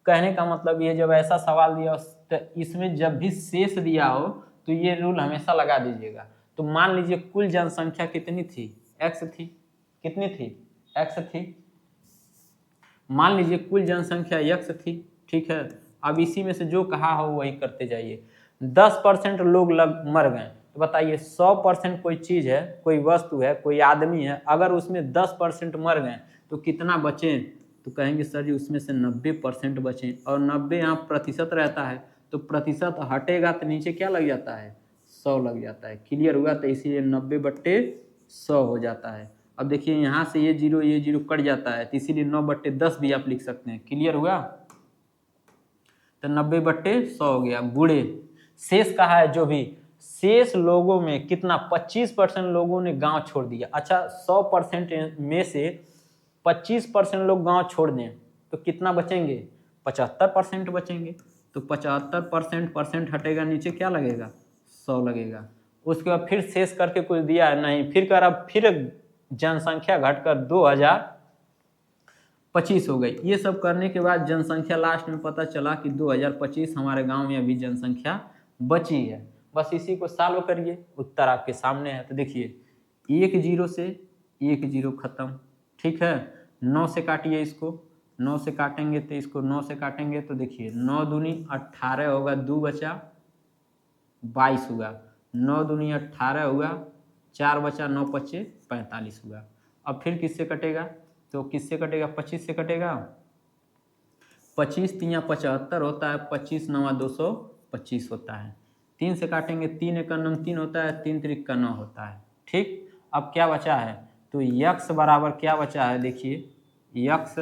कहने का मतलब ये, जब ऐसा सवाल दिया हो तो इसमें जब भी शेष दिया हो तो ये रूल हमेशा लगा दीजिएगा। तो मान लीजिए कुल जनसंख्या कितनी थी, x थी, कितनी थी, x थी। मान लीजिए कुल जनसंख्या x थी। ठीक है, अब इसी में से जो कहा हो वही करते जाइए। 10% लोग मर गए, तो बताइए 100% कोई चीज है, कोई वस्तु है, कोई आदमी है, अगर उसमें 10% मर गए तो कितना बचे, तो कहेंगे सर जी उसमें से 90% बचे। और 90 यहाँ प्रतिशत रहता है, तो प्रतिशत हटेगा तो नीचे क्या लग जाता है, 100 लग जाता है। क्लियर हुआ, तो इसीलिए 90/100 हो जाता है। अब देखिए यहाँ से ये जीरो कट जाता है, तो इसीलिए 9/10 भी आप लिख सकते हैं। क्लियर हुआ, तो 90/100 हो गया। गुणे शेष कहा है, जो भी शेष लोगों में कितना, 25% लोगों ने गांव छोड़ दिया। अच्छा, 100% में से 25% लोग गांव छोड़ दें तो कितना बचेंगे, 75% बचेंगे। तो 75% हटेगा, नीचे क्या लगेगा, 100 लगेगा। उसके बाद फिर शेष करके कुछ दिया है नहीं, फिर कर अब फिर जनसंख्या घटकर 2025 हो गई। ये सब करने के बाद जनसंख्या लास्ट में पता चला कि 2025 हमारे गांव में अभी जनसंख्या बची है। बस इसी को सॉल्व करिए, उत्तर आपके सामने है। तो देखिए 1 0 से 1 0 खत्म। ठीक है, 9 से काटिए इसको, 9 से काटेंगे तो इसको 9 से काटेंगे तो देखिए 9 दूनी 18 होगा, 2 बचा 22 हुआ, 9 दूनी 18 हुआ, 4 बचा, 9 25 45 हुआ। अब फिर किससे कटेगा, तो किससे कटेगा, 25 से कटेगा। 25 3 75 होता है, 25 9 225 होता है। 3 से काटेंगे, 3 1 9 3 होता है, 3 3 9 होता है। ठीक, अब क्या बचा है, तो यक्स बराबर क्या बचा है, देखिए यक्स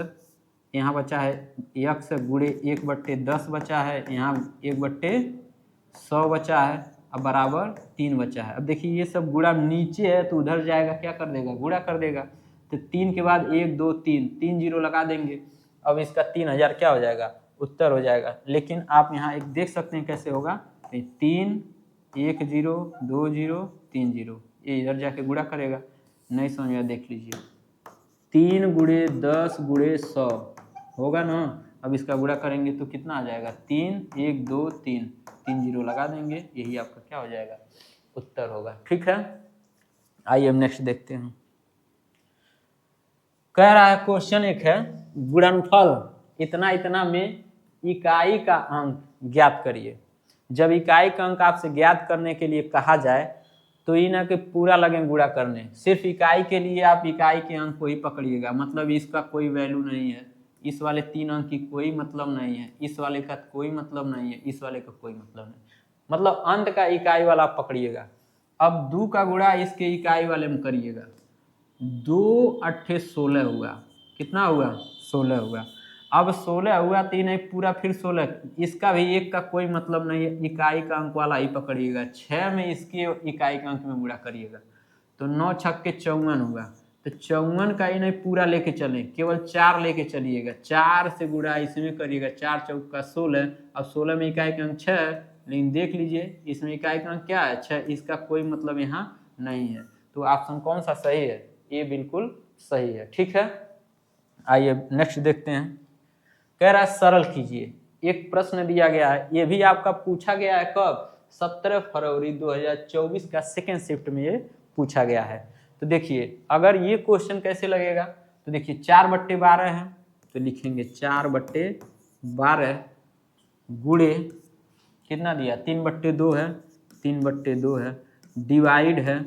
यहाँ बचा है, यक्स गुणे 1/10 बचा है, यहाँ 1/100 बचा है, अब बराबर 3 बचा है। अब देखिए ये सब गुणा नीचे है तो उधर जाएगा, क्या कर देगा, गुणा कर देगा। तो 3 के बाद 1 2 3, 3 0 लगा देंगे। अब इसका 3000 क्या हो जाएगा, उत्तर हो जाएगा। लेकिन आप यहाँ एक देख सकते हैं कैसे होगा, 3 1 0 2 0 3 0, ये इधर जाके गुणा करेगा, नहीं समझ में, देख लीजिए 3 गुणे 10 गुणे 100 होगा ना। अब इसका गुणा करेंगे तो कितना आ जाएगा, 3 1 2 3, 3 0 लगा देंगे, यही आपका क्या हो जाएगा, उत्तर होगा। ठीक है, आइए हम नेक्स्ट देखते हैं। कह रहा है क्वेश्चन एक है, गुणनफल इतना इतना में इकाई का अंक ज्ञात करिए। जब इकाई का अंक आपसे ज्ञात करने के लिए कहा जाए तो ये ना कि पूरा लगे गुणा करने, सिर्फ इकाई के लिए आप इकाई के अंक को ही पकड़िएगा। मतलब इसका कोई वैल्यू नहीं है, इस वाले 3 अंक की कोई मतलब नहीं है, इस वाले का कोई मतलब नहीं है, इस वाले का कोई मतलब नहीं, मतलब अंत का इकाई वाला आप पकड़िएगा। अब 2 का गुणा इसके इकाई वाले में करिएगा, 2 8 16 हुआ, कितना हुआ, 16 हुआ। अब 16 हुआ तो ये नहीं पूरा फिर 16, इसका भी एक का कोई मतलब नहीं है, इकाई का अंक वाला ही पकड़िएगा। 6 में इसके इकाई के अंक में गुणा करिएगा तो 9 छक्के 54 होगा। तो 54 का ही नहीं पूरा लेके चलें, केवल 4 लेके चलिएगा, 4 से गुणा इसमें करिएगा, 4 चौका 16। अब 16 में इकाई का अंक 6 है, लेकिन देख लीजिए इसमें इकाई का अंक क्या है 6, इसका कोई मतलब यहाँ नहीं है। तो ऑप्शन कौन सा सही है? ये बिल्कुल सही है। ठीक है, आइए नेक्स्ट देखते हैं। कह रहा है सरल कीजिए। एक प्रश्न दिया गया है, ये भी आपका पूछा गया है कब? 17 फरवरी 2024 का सेकेंड शिफ्ट में ये पूछा गया है। तो देखिए अगर ये क्वेश्चन कैसे लगेगा, तो देखिए 4/12 है तो लिखेंगे 4/12 गुणे कितना दिया 3/2 है, 3/2 है, डिवाइड है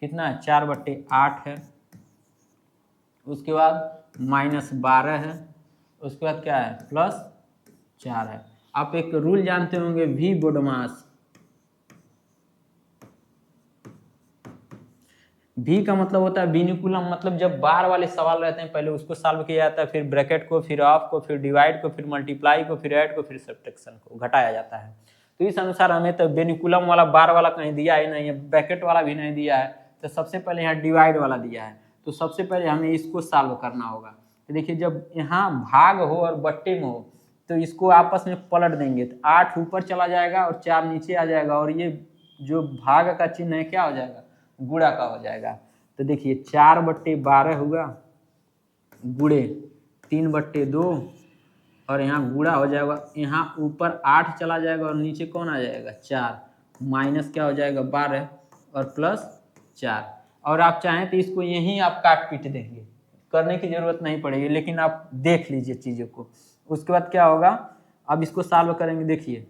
कितना है 4/8 है, उसके बाद -12 है, उसके बाद क्या है +4 है। आप एक रूल जानते होंगे वी बोडमास, भी का मतलब होता है विनिकुलम, मतलब जब बार वाले सवाल रहते हैं पहले उसको सॉल्व किया जाता है, फिर ब्रैकेट को, फिर ऑफ को, फिर डिवाइड को, फिर मल्टीप्लाई को, फिर ऐड को, फिर सब्ट्रैक्शन को घटाया जाता है। तो इस अनुसार हमें तो विनिकुलम वाला बार वाला कहीं दिया ही नहीं है, ब्रैकेट वाला भी नहीं दिया है, तो सबसे पहले यहाँ डिवाइड वाला दिया है। तो सबसे पहले हमें इसको सॉल्व करना होगा। तो देखिए जब यहाँ भाग हो और बट्टे में हो तो इसको आपस में पलट देंगे, तो 8 ऊपर चला जाएगा और 4 नीचे आ जाएगा, और ये जो भाग का चिन्ह है क्या हो जाएगा गुणा का हो जाएगा। तो देखिए 4/12 हुआ गुणे 3/2 और यहाँ गुणा हो जाएगा, यहाँ ऊपर 8 चला जाएगा और नीचे कौन आ जाएगा 4, माइनस क्या हो जाएगा 12 और +4। और आप चाहें तो इसको यहीं आप काट पीट देंगे, करने की जरूरत नहीं पड़ेगी, लेकिन आप देख लीजिए चीज़ों को। उसके बाद क्या होगा, अब इसको सॉल्व करेंगे। देखिए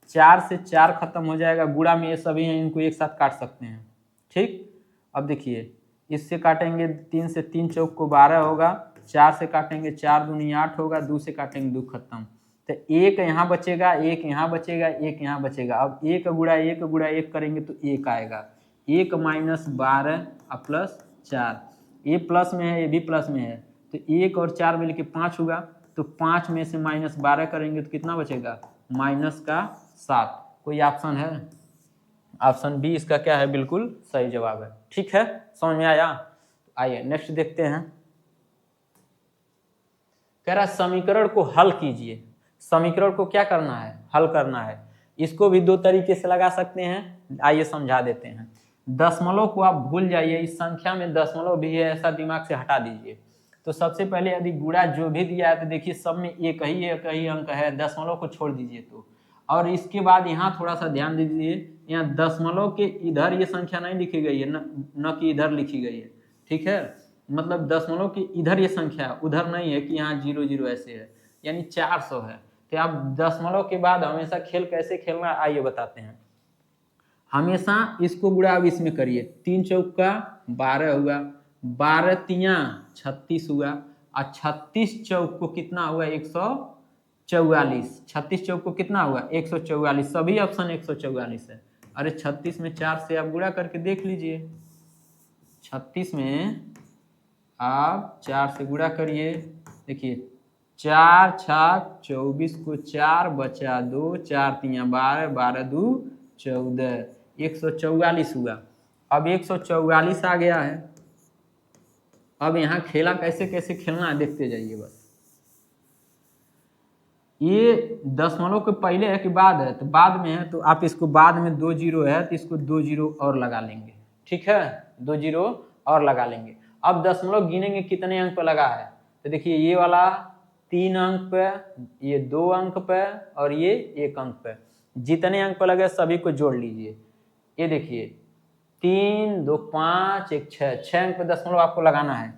4 से 4 खत्म हो जाएगा, गुणा में ये सभी हैं, इनको एक साथ काट सकते हैं। ठीक, अब देखिए इससे काटेंगे 3 से 3 चौक को 12 होगा, 4 से काटेंगे 4 दूनी 8 होगा, 2 से काटेंगे 2 खत्म। तो एक यहाँ बचेगा, एक यहाँ बचेगा, एक यहाँ बचेगा। अब 1 गुणा 1 गुणा 1 करेंगे तो 1 आएगा, 1 -12 और +4, ये प्लस में है ये भी प्लस में है, तो 1 और 4 मिल के 5 हुआ, तो 5 में से -12 करेंगे तो कितना बचेगा -7। कोई ऑप्शन है? ऑप्शन बी इसका क्या है, बिल्कुल सही जवाब है। ठीक है, समझ में आया? आइए नेक्स्ट देखते हैं। कह रहा है समीकरण को हल कीजिए। समीकरण को क्या करना है, हल करना है। इसको भी 2 तरीके से लगा सकते हैं, आइए समझा देते हैं। दशमलव को आप भूल जाइए, इस संख्या में दशमलव भी है ऐसा दिमाग से हटा दीजिए। तो सबसे पहले यदि गुणा जो भी दिया है तो देखिए सब में एक ही अंक है, दशमलव को छोड़ दीजिए तो। और इसके बाद यहाँ थोड़ा सा ध्यान दीजिए, यहाँ दशमलव के इधर ये संख्या नहीं लिखी गई है, न कि इधर लिखी गई है। ठीक है, मतलब दशमलव के इधर ये संख्या है, उधर नहीं है कि यहाँ 0 0 ऐसे है, यानी 400 है। तो आप दशमलव के बाद हमेशा खेल कैसे खेलना आइए बताते हैं। हमेशा इसको गुणा अब इसमें करिए, 3 चौका 12 हुआ, 12 तिया 36 हुआ, और 36 चौक को कितना हुआ 144, 36 चौक को कितना हुआ 144, सभी ऑप्शन 144 है। अरे 36 में 4 से आप गुणा करके देख लीजिए, 36 में आप 4 से गुणा करिए, देखिए 4 छक 24 को 4 बचा 2, 4 तिया 12, 12 2 14, 144 हुआ। अब 144 आ गया है। अब यहाँ खेला कैसे कैसे खेलना है देखते जाइए बस। ये दशमलव के पहले है कि बाद है, तो बाद में है, तो आप इसको बाद में 2 0 है तो इसको 2 0 और लगा लेंगे। ठीक है, 2 0 और लगा लेंगे। अब दशमलव गिनेंगे कितने अंक पे लगा है, तो देखिए ये वाला 3 अंक पे, ये 2 अंक पे और ये 1 अंक पे, जितने अंक पे लगे सभी को जोड़ लीजिए। ये देखिए 3 2 5 1 6, 6 अंक पे दशमलव आपको लगाना है।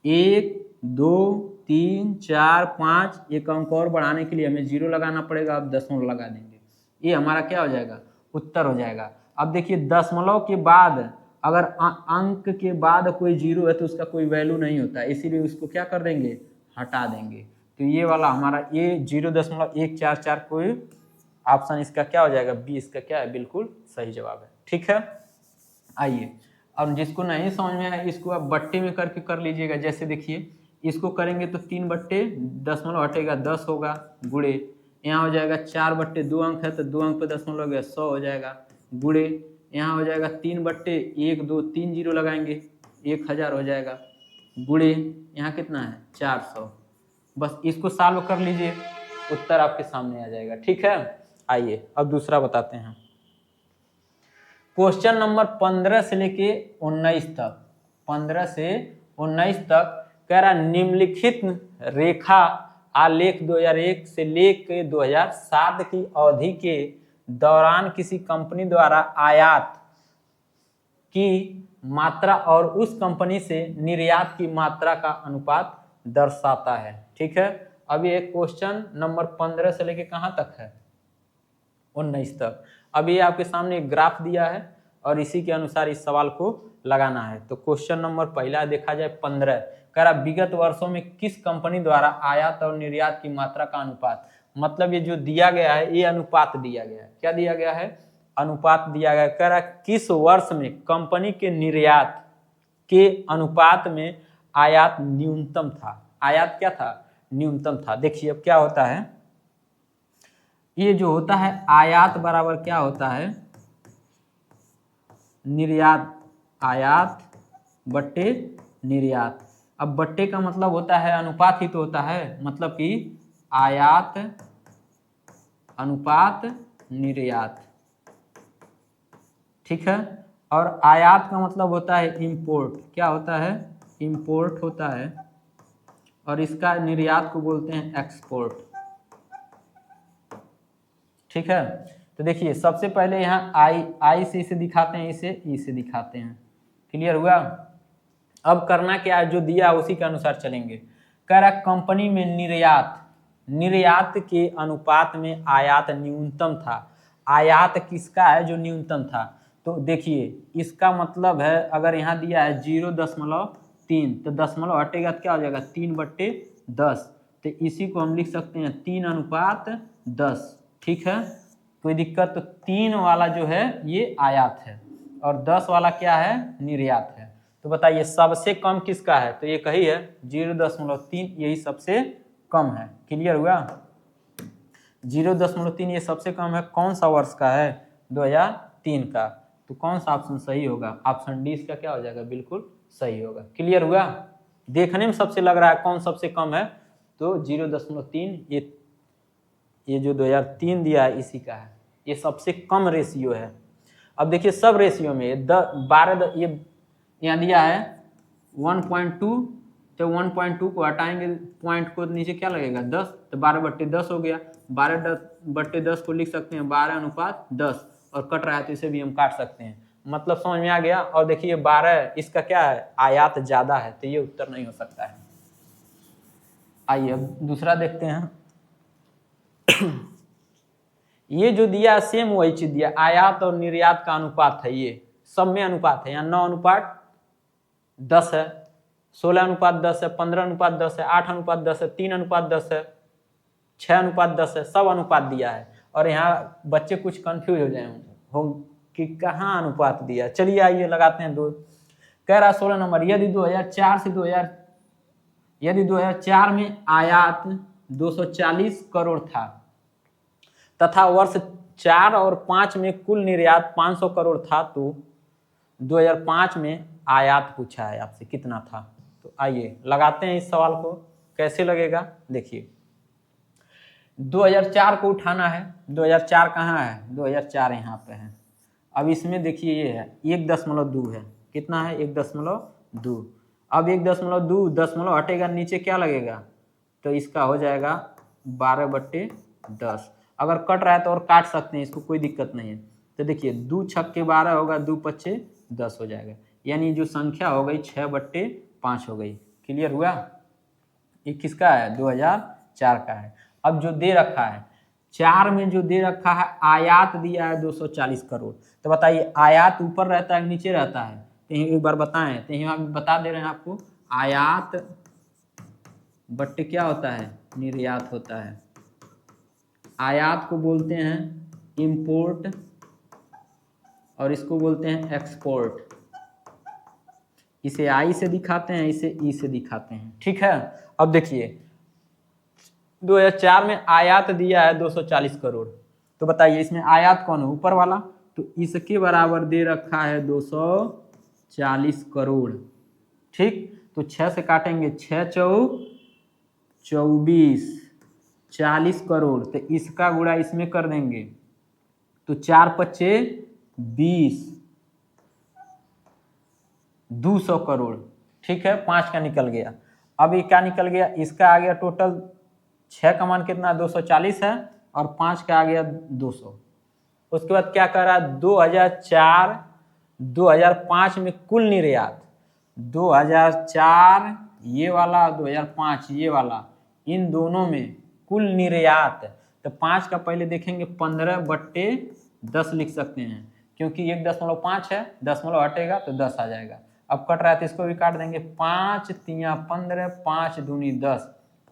1 2 3 4 5, एक अंक और बढ़ाने के लिए हमें 0 लगाना पड़ेगा, अब दशमलव लगा देंगे, ये हमारा क्या हो जाएगा उत्तर हो जाएगा। अब देखिए दशमलव के बाद अगर अंक के बाद कोई 0 है तो उसका कोई वैल्यू नहीं होता, इसीलिए उसको क्या कर देंगे हटा देंगे। तो ये वाला हमारा ये 0.144 कोई ऑप्शन इसका क्या हो जाएगा, बी इसका क्या है बिल्कुल सही जवाब है। ठीक है, आइए अब जिसको नहीं समझ में आया इसको आप बट्टे में करके कर लीजिएगा। जैसे देखिए इसको करेंगे तो 3/10 हटेगा 10 होगा, गुड़े यहाँ हो जाएगा 4/2 अंक है तो 2 अंक पे दशमलव हो गया 100 हो जाएगा, गुड़े यहाँ हो जाएगा 3/1 2 3 जीरो लगाएंगे 1000 हो जाएगा, गुड़े यहाँ कितना है 400। बस इसको सॉल्व कर लीजिए, उत्तर आपके सामने आ जाएगा। ठीक है, आइए अब दूसरा बताते हैं। क्वेश्चन नंबर 15 से लेके 19 तक, 15 से 19 तक कह रहा निम्नलिखित रेखा आलेख 2001 से लेके 2007 की अवधि के दौरान किसी कंपनी द्वारा आयात की मात्रा और उस कंपनी से निर्यात की मात्रा का अनुपात दर्शाता है। ठीक है, अब ये क्वेश्चन नंबर 15 से लेके कहां तक है 19 तक। अब ये आपके सामने एक ग्राफ दिया है और इसी के अनुसार इस सवाल को लगाना है। तो क्वेश्चन नंबर पहला देखा जाए 15, कह रहा विगत वर्षों में किस कंपनी द्वारा आयात और निर्यात की मात्रा का अनुपात, मतलब ये जो दिया गया है ये अनुपात दिया गया है। क्या दिया गया है, अनुपात दिया गया। कह रहा किस वर्ष में कंपनी के निर्यात के अनुपात में आयात न्यूनतम था। आयात क्या था, न्यूनतम था। देखिए अब क्या होता है, ये जो होता है आयात बराबर क्या होता है, निर्यात, आयात बट्टे निर्यात। अब बट्टे का मतलब होता है अनुपात ही तो होता है, मतलब कि आयात अनुपात निर्यात। ठीक है, और आयात का मतलब होता है इंपोर्ट। क्या होता है, इंपोर्ट होता है, और इसका निर्यात को बोलते हैं एक्सपोर्ट। ठीक है, तो देखिए सबसे पहले यहाँ आई से इसे दिखाते हैं, इसे ई से दिखाते हैं। क्लियर हुआ। अब करना क्या है, जो दिया उसी के अनुसार चलेंगे। कह रहा कंपनी में निर्यात के अनुपात में आयात न्यूनतम था। आयात किसका है, जो न्यूनतम था। तो देखिए इसका मतलब है अगर यहाँ दिया है 0.3 तो दशमलव हटेगा तो क्या हो जाएगा 3/10। तो इसी को हम लिख सकते हैं 3:10। ठीक है, कोई दिक्कत। तो 3 वाला जो है ये आयात है और 10 वाला क्या है, निर्यात है। तो बताइए सबसे कम किसका है, तो ये कही है 0.3, यही सबसे कम है। क्लियर हुआ, 0.3 ये सबसे कम है। कौन सा वर्ष का है, 2003 का। तो कौन सा ऑप्शन सही होगा, ऑप्शन डी इसका क्या हो जाएगा, बिल्कुल सही होगा। क्लियर हुआ, देखने में सबसे लग रहा है कौन सबसे कम है, तो 0.3 ये जो 2003 दिया है इसी का है, ये सबसे कम रेशियो है। अब देखिए सब रेशियो में 12 ये यहाँ दिया है 1.2, तो 1.2 को हटाएंगे पॉइंट को नीचे क्या लगेगा 10, तो 12/10 हो गया। 12/10 को लिख सकते हैं 12:10, और कट रहा है तो इसे भी हम काट सकते हैं। मतलब समझ में आ गया। और देखिए 12 इसका क्या है, आयात ज्यादा है, तो ये उत्तर नहीं हो सकता है। आइए अब दूसरा देखते हैं। ये जो दिया सेम वही चीज दिया, आयात और निर्यात का अनुपात है, ये सब में अनुपात है। यहाँ 9:10 है, 16:10 है, 15:10 है, 8:10 है, 3:10 है, 6:10 है, सब अनुपात दिया है। और यहाँ बच्चे कुछ कंफ्यूज हो जाए हो कि कहाँ अनुपात दिया। चलिए आइए लगाते हैं दो। कह रहा 16 नंबर, यदि 2004 में आयात 240 करोड़ था तथा वर्ष 4 और 5 में कुल निर्यात 500 करोड़ था, तो 2005 में आयात पूछा है आपसे कितना था। तो आइए लगाते हैं इस सवाल को, कैसे लगेगा देखिए। 2004 को उठाना है, 2004 कहाँ है, 2004 यहाँ पे है। अब इसमें देखिए ये है 1.2 है, कितना है 1.2। अब 1.2 दशमलव हटेगा नीचे क्या लगेगा, तो इसका हो जाएगा 12/10। अगर कट रहा है तो और काट सकते हैं, इसको कोई दिक्कत नहीं है। तो देखिए 2 छक्के 12 होगा, 2 पच्चे 10 हो जाएगा, यानी जो संख्या हो गई 6/5 हो गई। क्लियर हुआ, ये किसका है 2004 का है। अब जो दे रखा है 4 में जो दे रखा है आयात दिया है 240 करोड़, तो बताइए आयात ऊपर रहता है नीचे रहता है, तो एक बार बताएं। तो यहाँ बता दे रहे हैं आपको, आयात बट्टे क्या होता है, निर्यात होता है। आयात को बोलते हैं इंपोर्ट और इसको बोलते हैं एक्सपोर्ट। इसे आई से दिखाते हैं, इसे ई से दिखाते हैं। ठीक है, अब देखिए 2004 में आयात दिया है 240 करोड़, तो बताइए इसमें आयात कौन है, ऊपर वाला, तो इसके बराबर दे रखा है 240 करोड़। ठीक, तो 6 से काटेंगे, 6 चौक 24, 40 करोड़, तो इसका गुणा इसमें कर देंगे, तो 4 पच्चे 20, 200 करोड़। ठीक है, 5 का निकल गया। अब ये क्या निकल गया, इसका आ गया टोटल 6 का मान कितना 240 है, और 5 का आ गया 200। उसके बाद क्या कर रहा है, 2004 2005 में कुल निर्यात, 2004 ये वाला, 2005 ये वाला, इन दोनों में कुल निर्यात, तो 5 का पहले देखेंगे 15/10 लिख सकते हैं, क्योंकि 1.5 है, दशमलव हटेगा तो 10 आ जाएगा। अब कट रहा है तो इसको भी काट देंगे, 5 तिया 15, 5 दूनी 10,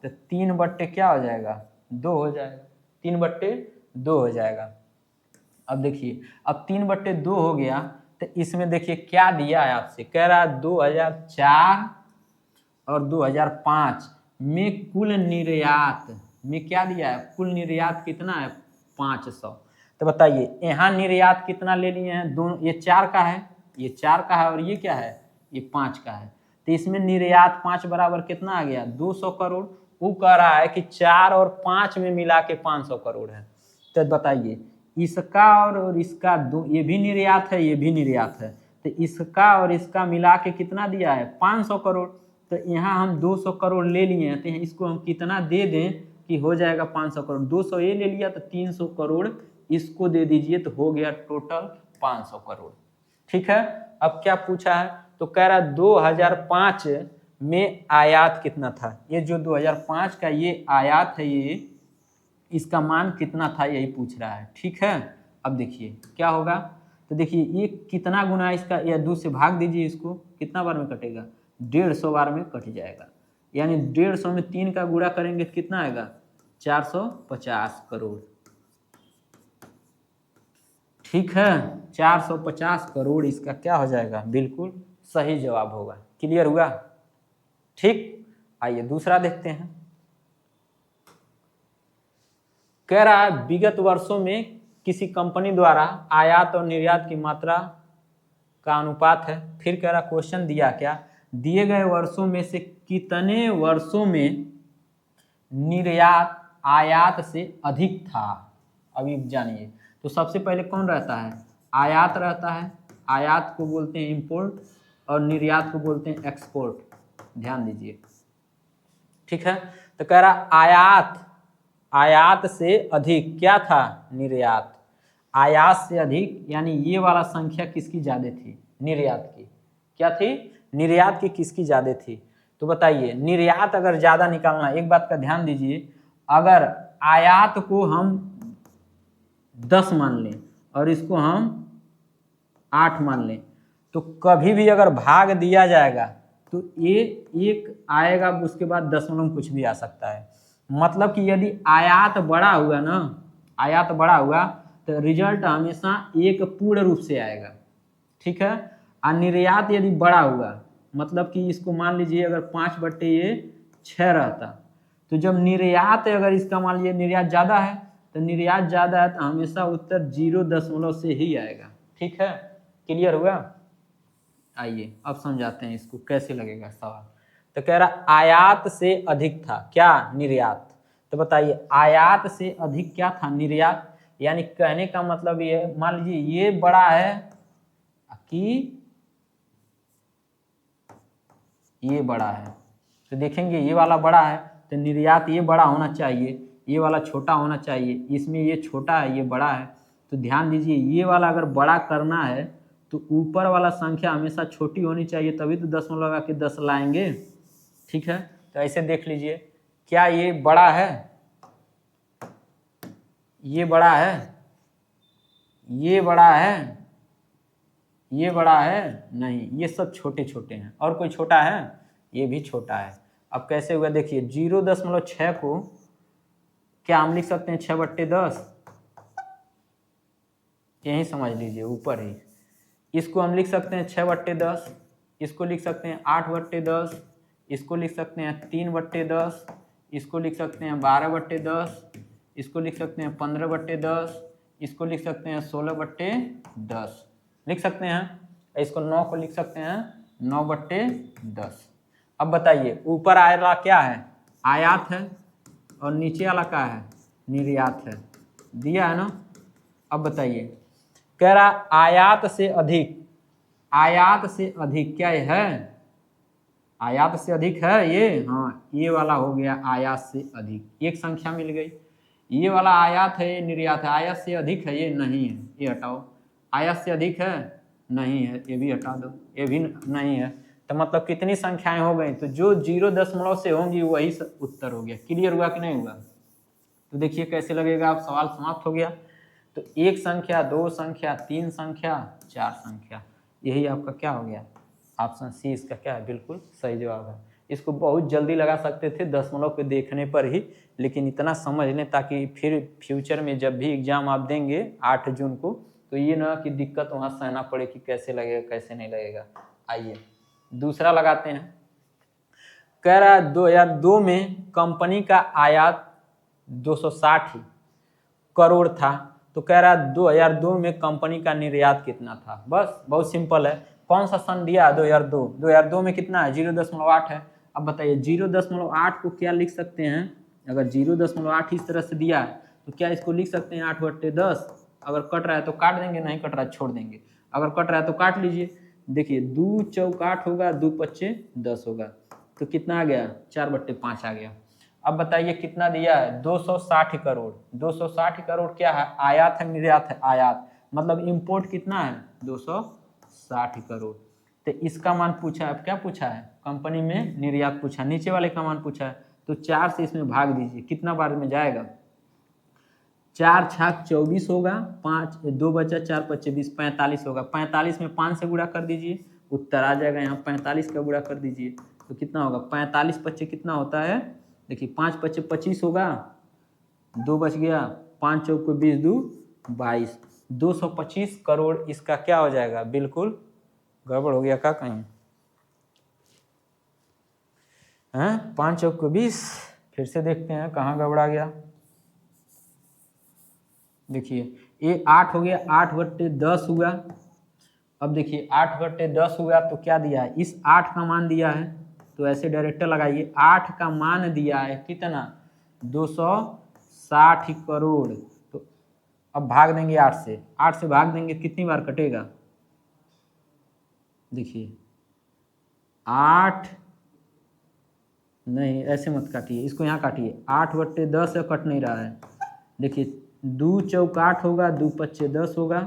तो 3/, क्या हो जाएगा 2 हो जाएगा, 3/2 हो जाएगा। अब देखिए, अब 3/2 हो गया, तो इसमें देखिए क्या दिया है आपसे, कह रहा है 2004 और 2005 में कुल निर्यात में क्या दिया है, कुल निर्यात कितना है 500। तो बताइए यहाँ निर्यात कितना ले लिए हैं, दोनों, ये 4 का है, ये 4 का है, और ये क्या है, ये 5 का है, तो इसमें निर्यात 5 बराबर कितना आ गया 200 करोड़। वो कह रहा है कि 4 और 5 में मिला के 500 करोड़ है। तो बताइए इसका और इसका दो, ये भी निर्यात है, ये भी निर्यात है, तो इसका और इसका मिला के कितना दिया है 500 करोड़। तो यहाँ हम 200 करोड़ ले लिए हैं, तो इसको हम कितना दे दें कि हो जाएगा 500 करोड़, 200 ये ले लिया तो 300 करोड़ इसको दे दीजिए, तो हो गया टोटल 500 करोड़। ठीक है, अब क्या पूछा है, तो कह रहा है 2005 में आयात कितना था, ये जो 2005 का ये आयात है, ये इसका मान कितना था यही पूछ रहा है। ठीक है, अब देखिए क्या होगा, तो देखिए ये कितना गुना इसका, या 2 से भाग दीजिए, इसको कितना बार में कटेगा 150 बार में कट जाएगा, यानी 150 में 3 का गुणा करेंगे तो कितना आएगा 450 करोड़। ठीक है, 450 करोड़ इसका क्या हो जाएगा, बिल्कुल सही जवाब होगा। क्लियर हुआ। ठीक, आइए दूसरा देखते हैं। कह रहा है विगत वर्षों में किसी कंपनी द्वारा आयात और निर्यात की मात्रा का अनुपात है। फिर कह रहा क्वेश्चन दिया क्या, दिए गए वर्षों में से कितने वर्षों में निर्यात आयात से अधिक था। अभी जानिए, तो सबसे पहले कौन रहता है, आयात रहता है, आयात को बोलते हैं इंपोर्ट, और निर्यात को बोलते हैं एक्सपोर्ट, ध्यान दीजिए। ठीक है, तो कह रहा आयात से अधिक क्या था, निर्यात। आयात से अधिक यानी ये वाला संख्या किसकी ज्यादा थी, निर्यात की। क्या थी, निर्यात की किसकी ज्यादा थी। तो बताइए निर्यात अगर ज्यादा निकालना, एक बात का ध्यान दीजिए, अगर आयात को हम 10 मान लें और इसको हम 8 मान लें, तो कभी भी अगर भाग दिया जाएगा तो ये 1 आएगा, उसके बाद दशमलव कुछ भी आ सकता है। मतलब कि यदि आयात बड़ा हुआ ना, आयात बड़ा हुआ तो रिजल्ट हमेशा 1 पूर्ण रूप से आएगा। ठीक है, और निर्यात यदि बड़ा हुआ, मतलब कि इसको मान लीजिए अगर 5/6 रहता, तो जब निर्यात अगर इसका मान लीजिए निर्यात ज़्यादा है, तो निर्यात ज़्यादा है तो हमेशा उत्तर 0 से ही आएगा। ठीक है, क्लियर हुआ। आइए अब समझाते हैं इसको कैसे लगेगा सवाल। तो कह रहा आयात से अधिक था क्या, निर्यात। तो बताइए आयात से अधिक क्या था, निर्यात। यानी कहने का मतलब ये, मान लीजिए ये बड़ा है कि ये बड़ा है, तो देखेंगे ये वाला बड़ा है तो निर्यात ये बड़ा होना चाहिए, ये वाला छोटा होना चाहिए, इसमें ये छोटा है ये बड़ा है। तो ध्यान दीजिए ये वाला अगर बड़ा करना है तो ऊपर वाला संख्या हमेशा छोटी होनी चाहिए, तभी तो दशमलव लगा के 10 लाएंगे। ठीक है, तो ऐसे देख लीजिए, क्या ये बड़ा है, ये बड़ा है, ये बड़ा है, ये बड़ा है, नहीं, ये सब छोटे छोटे हैं। और कोई छोटा है, ये भी छोटा है। अब कैसे हुआ देखिए, 0.6 को क्या हम लिख सकते हैं 6/10, यही समझ लीजिए ऊपर ही। इसको हम लिख सकते हैं 6/10, इसको लिख सकते हैं 8/10, इसको लिख सकते हैं 3/10, इसको लिख सकते हैं 12/10, इसको लिख सकते हैं 15/10, इसको लिख सकते हैं 16/10, लिख सकते हैं। इसको 9 को लिख सकते हैं 9/10। अब बताइए ऊपर आया क्या है, आयात है, और नीचे वाला क्या है, निर्यात है, दिया है ना। अब बताइए कह रहा आयात से अधिक, आयात से अधिक क्या है, आयात से अधिक है ये, हाँ ये वाला हो गया आयात से अधिक, एक संख्या मिल गई। ये वाला आयात है, ये निर्यात है, आयात से अधिक है, ये नहीं है, ये हटाओ। आयात से अधिक है, नहीं है, ये भी हटा दो, ये भी नहीं है। तो मतलब कितनी संख्याएं हो गई, तो जो 0 से होंगी वही उत्तर हो गया। क्लियर हुआ कि नहीं हुआ। तो देखिए कैसे लगेगा, आप सवाल समाप्त हो गया। तो 1 संख्या, 2 संख्या, 3 संख्या, 4 संख्या, यही आपका क्या हो गया, ऑप्शन सी इसका क्या है, बिल्कुल सही जवाब है। इसको बहुत जल्दी लगा सकते थे दशमलव के देखने पर ही, लेकिन इतना समझ लें ताकि फिर फ्यूचर में जब भी एग्जाम आप देंगे 8 जून को, तो ये ना कि दिक्कत वहाँ सहना पड़े कि कैसे लगेगा कैसे नहीं लगेगा। आइए दूसरा लगाते हैं। कह रहा है 2002 में कंपनी का आयात 260 करोड़ था, तो कह रहा है 2002 में कंपनी का निर्यात कितना था। बस बहुत सिंपल है, कौन सा सन दिया है, 2002। 2002 में कितना है, 0.8 है। अब बताइए 0.8 को क्या लिख सकते हैं, अगर 0.8 इस तरह से दिया है तो क्या इसको लिख सकते हैं 8/10। अगर कट रहा है तो काट देंगे, नहीं कट रहा है छोड़ देंगे, अगर कट रहा है तो काट लीजिए। देखिए 2 चौक 8 होगा, 2 पच्चे 10 होगा, तो कितना आ गया, 4/5 आ गया। अब बताइए कितना दिया है, 260 करोड़। 260 करोड़ क्या है, आयात है निर्यात है, आयात मतलब इंपोर्ट कितना है, 260 करोड़। तो इसका मान पूछा है, क्या पूछा है, कंपनी में निर्यात पूछा, नीचे वाले का मान पूछा है, तो 4 से इसमें भाग दीजिए, कितना बार में जाएगा, 4 छाक 24 होगा, 5 2 बचा, 4 पच्चे 20, 45 होगा। 45 में 5 से गुणा कर दीजिए, उत्तर आ जाएगा। यहाँ 45 का गुणा कर दीजिए तो कितना होगा, 45 पच्चे कितना होता है, देखिए 5 पच्चे 25 होगा, 2 बच गया, 5 चौक को 20, 2 22, 225 करोड़ इसका क्या हो जाएगा, बिल्कुल गड़बड़ हो गया क्या कहीं, 5 चौक को 20, फिर से देखते हैं कहाँ गड़बड़ा गया। देखिए ये 8 हो गया, 8/10 हुआ। अब देखिए 8/10 हुआ तो क्या दिया है, इस 8 का मान दिया है, तो ऐसे डायरेक्टर लगाइए, 8 का मान दिया है कितना, 260 करोड़। तो अब भाग देंगे 8 से, 8 से भाग देंगे कितनी बार कटेगा, देखिए 8 नहीं ऐसे मत काटिए, इसको यहाँ काटिए, 8/10 है, कट नहीं रहा है। देखिए 2 चौक 8 होगा, 2 पच्चे 10 होगा,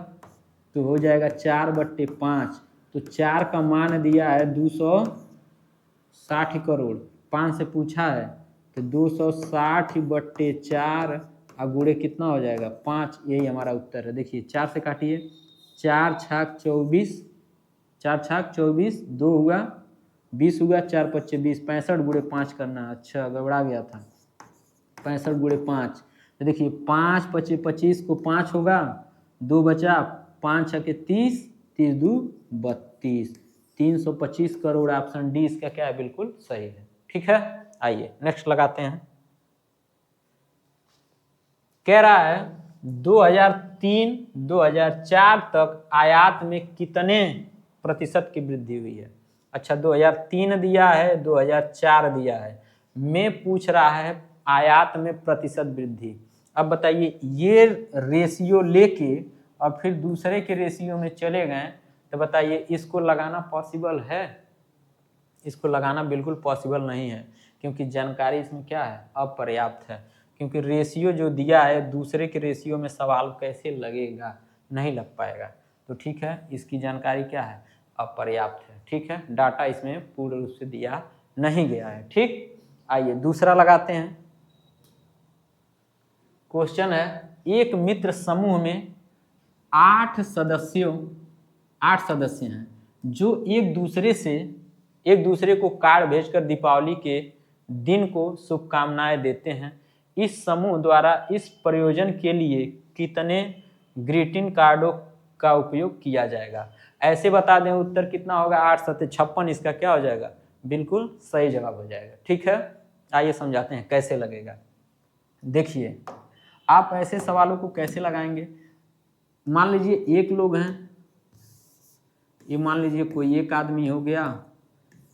तो हो जाएगा 4/5। तो 4 का मान दिया है 260 करोड़, 5 से पूछा है, तो 260/4 गुणे कितना हो जाएगा, 5, यही हमारा उत्तर है। देखिए 4 से काटिए, 4 छाक 24, 4 छाक 24, 2 हुआ 20 हुआ, 4 पच्चे 20, 65 गुणे 5 करना, अच्छा गड़बड़ा गया था, 65 गुणे 5। तो देखिए 5 पच्चे 25 को 5 होगा, 2 बचा, 5 छके 30, 30 2 32, 325 करोड़, ऑप्शन डी इसका क्या है, बिल्कुल सही है। ठीक है, आइए नेक्स्ट लगाते हैं। कह रहा है 2003-2004 तक आयात में कितने प्रतिशत की वृद्धि हुई है। अच्छा 2003 दिया है, 2004 दिया है, मैं पूछ रहा है आयात में प्रतिशत वृद्धि। अब बताइए ये रेशियो लेके और फिर दूसरे के रेशियो में चले गए, तो बताइए इसको लगाना पॉसिबल है, इसको लगाना बिल्कुल पॉसिबल नहीं है, क्योंकि जानकारी इसमें क्या है, अपर्याप्त है। क्योंकि रेशियो जो दिया है दूसरे के रेशियो में सवाल कैसे लगेगा, नहीं लग पाएगा। तो ठीक है, इसकी जानकारी क्या है, अपर्याप्त है। ठीक है, डाटा इसमें पूर्ण रूप से दिया नहीं गया है। ठीक, आइए दूसरा लगाते हैं। क्वेश्चन है, एक मित्र समूह में 8 सदस्य हैं जो एक दूसरे को कार्ड भेजकर दीपावली के दिन को शुभकामनाएं देते हैं। इस समूह द्वारा इस प्रयोजन के लिए कितने ग्रीटिंग कार्डों का उपयोग किया जाएगा। ऐसे बता दें उत्तर कितना होगा 8 सत्ते 56, इसका क्या हो जाएगा, बिल्कुल सही जवाब हो जाएगा। ठीक है, आइए समझाते हैं कैसे लगेगा। देखिए आप ऐसे सवालों को कैसे लगाएंगे, मान लीजिए एक लोग हैं, ये मान लीजिए कोई एक आदमी हो गया,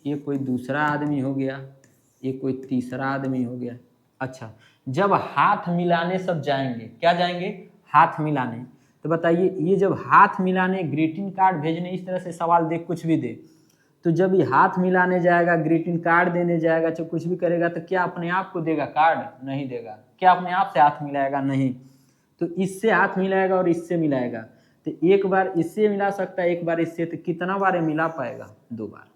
ये कोई दूसरा आदमी हो गया, ये कोई तीसरा आदमी हो गया। अच्छा, जब हाथ मिलाने सब जाएंगे, क्या जाएंगे, हाथ मिलाने, तो बताइए ये जब हाथ मिलाने ग्रीटिंग कार्ड भेजने, इस तरह से सवाल दे कुछ भी दे, तो जब ये हाथ मिलाने जाएगा, ग्रीटिंग कार्ड देने जाएगा, चाहे कुछ भी करेगा, तो क्या अपने आप को देगा कार्ड, नहीं देगा। क्या अपने आप से हाथ मिलाएगा, नहीं। तो इससे हाथ मिलाएगा और इससे मिलाएगा, तो एक बार इससे मिला सकता है, एक बार इससे, तो कितना बार ये मिला पाएगा, 2 बार।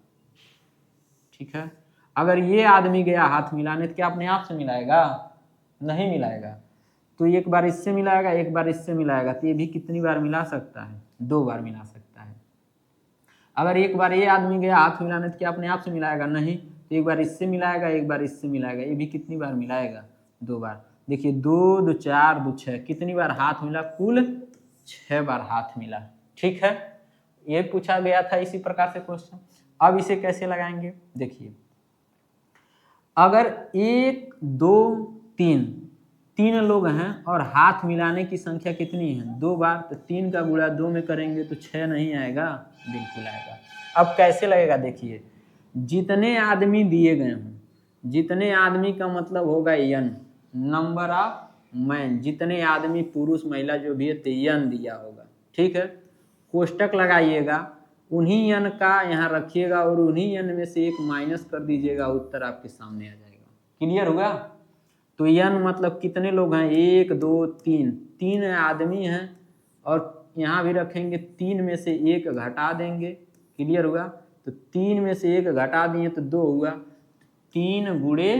ठीक है, अगर ये आदमी गया हाथ मिलाने तो क्या अपने आप से मिलाएगा, नहीं मिलाएगा। तो एक बार इससे मिलाएगा, एक बार इससे मिलाएगा, तो ये भी कितनी बार मिला सकता है, 2 बार मिला सकता है। अगर एक बार ये आदमी गया हाथ मिलाने तो क्या अपने आप से मिलाएगा, नहीं। तो एक बार इससे मिलाएगा, एक बार इससे मिलाएगा, ये भी कितनी बार मिलाएगा, 2 बार। देखिए 2 2 4 2 6, कितनी बार हाथ मिला, कुल 6 बार हाथ मिला। ठीक है, ये पूछा गया था इसी प्रकार से क्वेश्चन। अब इसे कैसे लगाएंगे, देखिए अगर 1 2 3 3 लोग हैं और हाथ मिलाने की संख्या कितनी है, 2 बार, तो 3 का गुणा 2 में करेंगे तो 6 नहीं आएगा, बिल्कुल आएगा। अब कैसे लगेगा, देखिए जितने आदमी दिए गए हों, जितने आदमी का मतलब होगा n, नंबर ऑफ मैन, जितने आदमी पुरुष महिला जो भी है तो n दिया होगा। ठीक है, कोष्टक लगाइएगा, उन्हीं n का यहाँ रखिएगा और उन्हीं n में से 1 माइनस कर दीजिएगा, उत्तर आपके सामने आ जाएगा। क्लियर हुआ। तो n मतलब कितने लोग हैं, 1 2 3, 3 आदमी हैं, और यहाँ भी रखेंगे 3 में से 1 घटा देंगे। क्लियर हुआ। तो 3 में से 1 घटा दिए तो 2 हुआ, 3 गुणे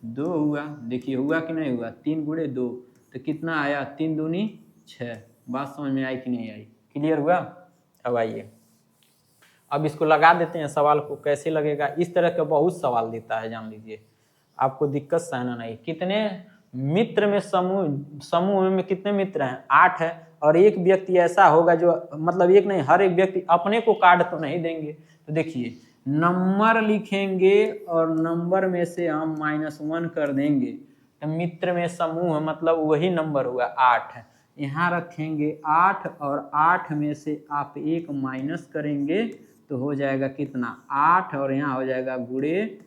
2 हुआ। देखिए हुआ कि नहीं हुआ, 3 गुणे 2, तो कितना आया, 3 दूनी 6। बात समझ में आई कि नहीं आई, क्लियर हुआ। अब आइए अब इसको लगा देते हैं, सवाल को कैसे लगेगा। इस तरह का बहुत सवाल देता है, जान लीजिए, आपको दिक्कत सहना नहीं। कितने मित्र में समूह में कितने मित्र हैं, 8 है, और एक व्यक्ति ऐसा होगा जो, मतलब एक नहीं, हर एक व्यक्ति अपने को कार्ड तो नहीं देंगे। तो देखिए नंबर लिखेंगे और नंबर में से हम -1 कर देंगे, तो मित्र में समूह मतलब वही नंबर हुआ 8 है। यहाँ रखेंगे 8 और 8 में से आप 1 माइनस करेंगे तो हो जाएगा कितना, 8, और यहाँ हो जाएगा गुणे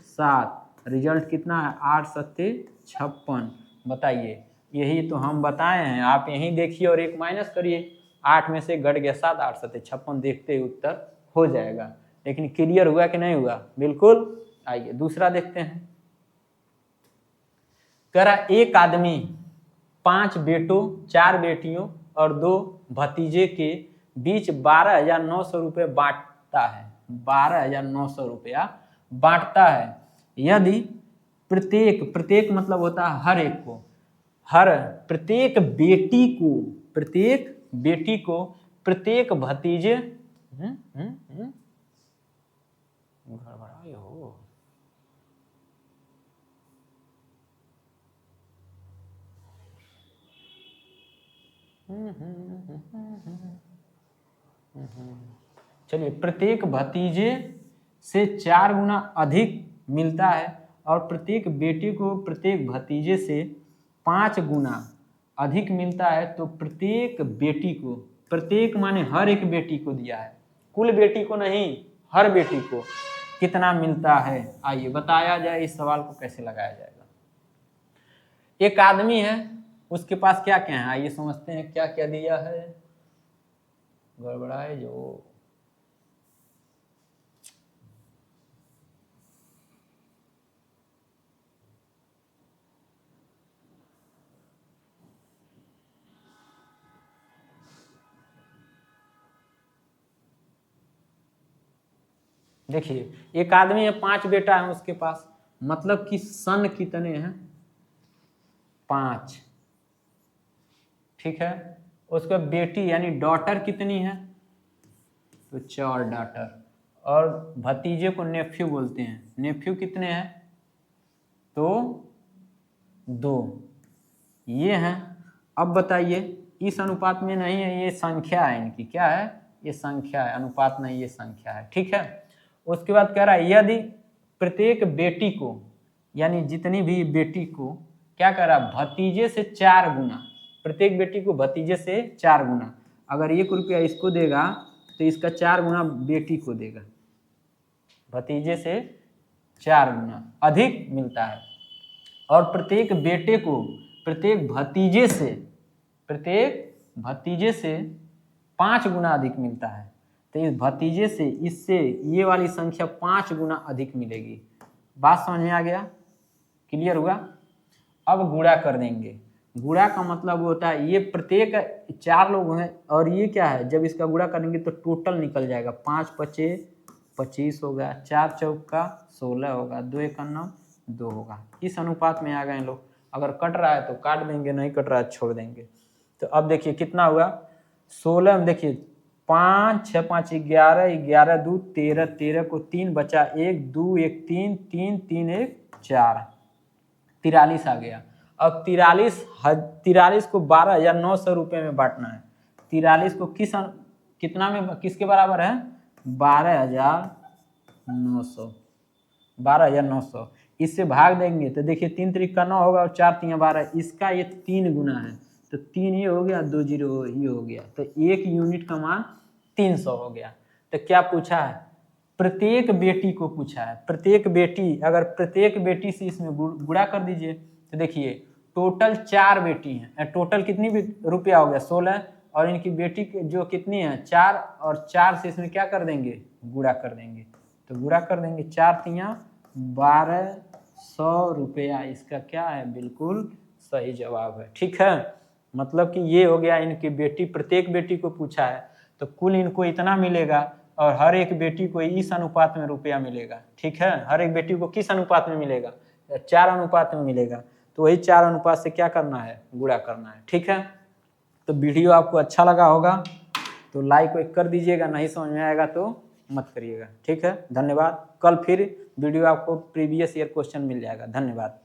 7। रिजल्ट कितना है, 8 सत्ते 56। बताइए, यही तो हम बताए हैं, आप यहीं देखिए और 1 माइनस करिए, 8 में से घट गया 7, 8 सत्ते 56, देखते ही उत्तर हो जाएगा। लेकिन क्लियर हुआ कि नहीं हुआ, बिल्कुल। आइए दूसरा देखते हैं। कह रहा एक आदमी 5 बेटों 4 बेटियों और 2 भतीजे के बीच 12,900 रुपये बांटता है। 12,900 रुपया बांटता है। यदि प्रत्येक मतलब होता है हर एक को, प्रत्येक बेटी को प्रत्येक भतीजे गड़बड़ाई हो, चलिए, प्रत्येक भतीजे से 4 गुना अधिक मिलता है और प्रत्येक बेटी को प्रत्येक भतीजे से 5 गुना अधिक मिलता है, तो प्रत्येक बेटी को, प्रत्येक माने हर एक बेटी को दिया है, कुल बेटी को नहीं, हर बेटी को कितना मिलता है। आइए बताया जाए, इस सवाल को कैसे लगाया जाएगा। एक आदमी है, उसके पास क्या क्या है, आइए समझते हैं क्या क्या दिया है। गड़बड़ाए जो, देखिए एक आदमी है, 5 बेटा है उसके पास, मतलब कि सन कितने हैं, 5। ठीक है, उसका बेटी यानी डॉटर कितनी है, तो 4 डॉटर, और भतीजे को नेफ्यू बोलते हैं, नेफ्यू कितने हैं, तो 2। ये हैं। अब बताइए, इस अनुपात में नहीं है, ये संख्या है इनकी, क्या है, ये संख्या है, अनुपात नहीं ये संख्या है, ठीक है। उसके बाद कह रहा है यदि प्रत्येक बेटी को, यानी जितनी भी बेटी को क्या कर रहा है, भतीजे से 4 गुना, प्रत्येक बेटी को भतीजे से 4 गुना, अगर 1 रुपया इसको देगा तो इसका 4 गुना बेटी को देगा, भतीजे से 4 गुना अधिक मिलता है। और प्रत्येक बेटे को प्रत्येक भतीजे से 5 गुना अधिक मिलता है। तो इस भतीजे से इससे ये वाली संख्या 5 गुना अधिक मिलेगी। बात समझ में आ गया, क्लियर हुआ। अब गुणा कर देंगे। गुणा का मतलब होता है ये प्रत्येक 4 लोग हैं और ये क्या है, जब इसका गुणा करेंगे तो टोटल निकल जाएगा। 5 पचे 25 होगा, 4 चौका 16 होगा, 2 एका 9 2 होगा। इस अनुपात में आ गए लोग। अगर कट रहा है तो काट देंगे, नहीं कट रहा है छोड़ देंगे। तो अब देखिए कितना हुआ, 16 में देखिए 5 6 5 11 11 2 13 13 को 3 बचा 1 2 1 3 3 3 1 4 43 आ गया। अब 43 को 12,900 रुपये में बांटना है। 43 को कितना में किसके बराबर है, 12,900। 12,900 इससे भाग देंगे तो देखिए 3 3 का 9 होगा और 4 3 12, इसका ये 3 गुना है तो 3 ये हो गया, 2 0 ये हो गया, तो 1 यूनिट का मान 300 हो गया। तो क्या पूछा है, प्रत्येक बेटी को पूछा है। प्रत्येक बेटी, अगर प्रत्येक बेटी से इसमें गुणा कर दीजिए तो देखिए टोटल 4 बेटी हैं, टोटल कितनी रुपया हो गया 16, और इनकी बेटी जो कितनी है 4, और 4 से इसमें क्या कर देंगे, गुणा कर देंगे। तो गुणा कर देंगे 4 तिया 1200 रुपया, इसका क्या है, बिल्कुल सही जवाब है, ठीक है। मतलब कि ये हो गया इनकी बेटी, प्रत्येक बेटी को पूछा है तो कुल इनको इतना मिलेगा और हर एक बेटी को इस अनुपात में रुपया मिलेगा, ठीक है। हर एक बेटी को किस अनुपात में मिलेगा, 4 अनुपात में मिलेगा। तो वही 4 अनुपात से क्या करना है, गुणा करना है, ठीक है। तो वीडियो आपको अच्छा लगा होगा तो लाइक वाइक कर दीजिएगा, नहीं समझ में आएगा तो मत करिएगा, ठीक है। धन्यवाद। कल फिर वीडियो आपको प्रीवियस ईयर क्वेश्चन मिल जाएगा। धन्यवाद।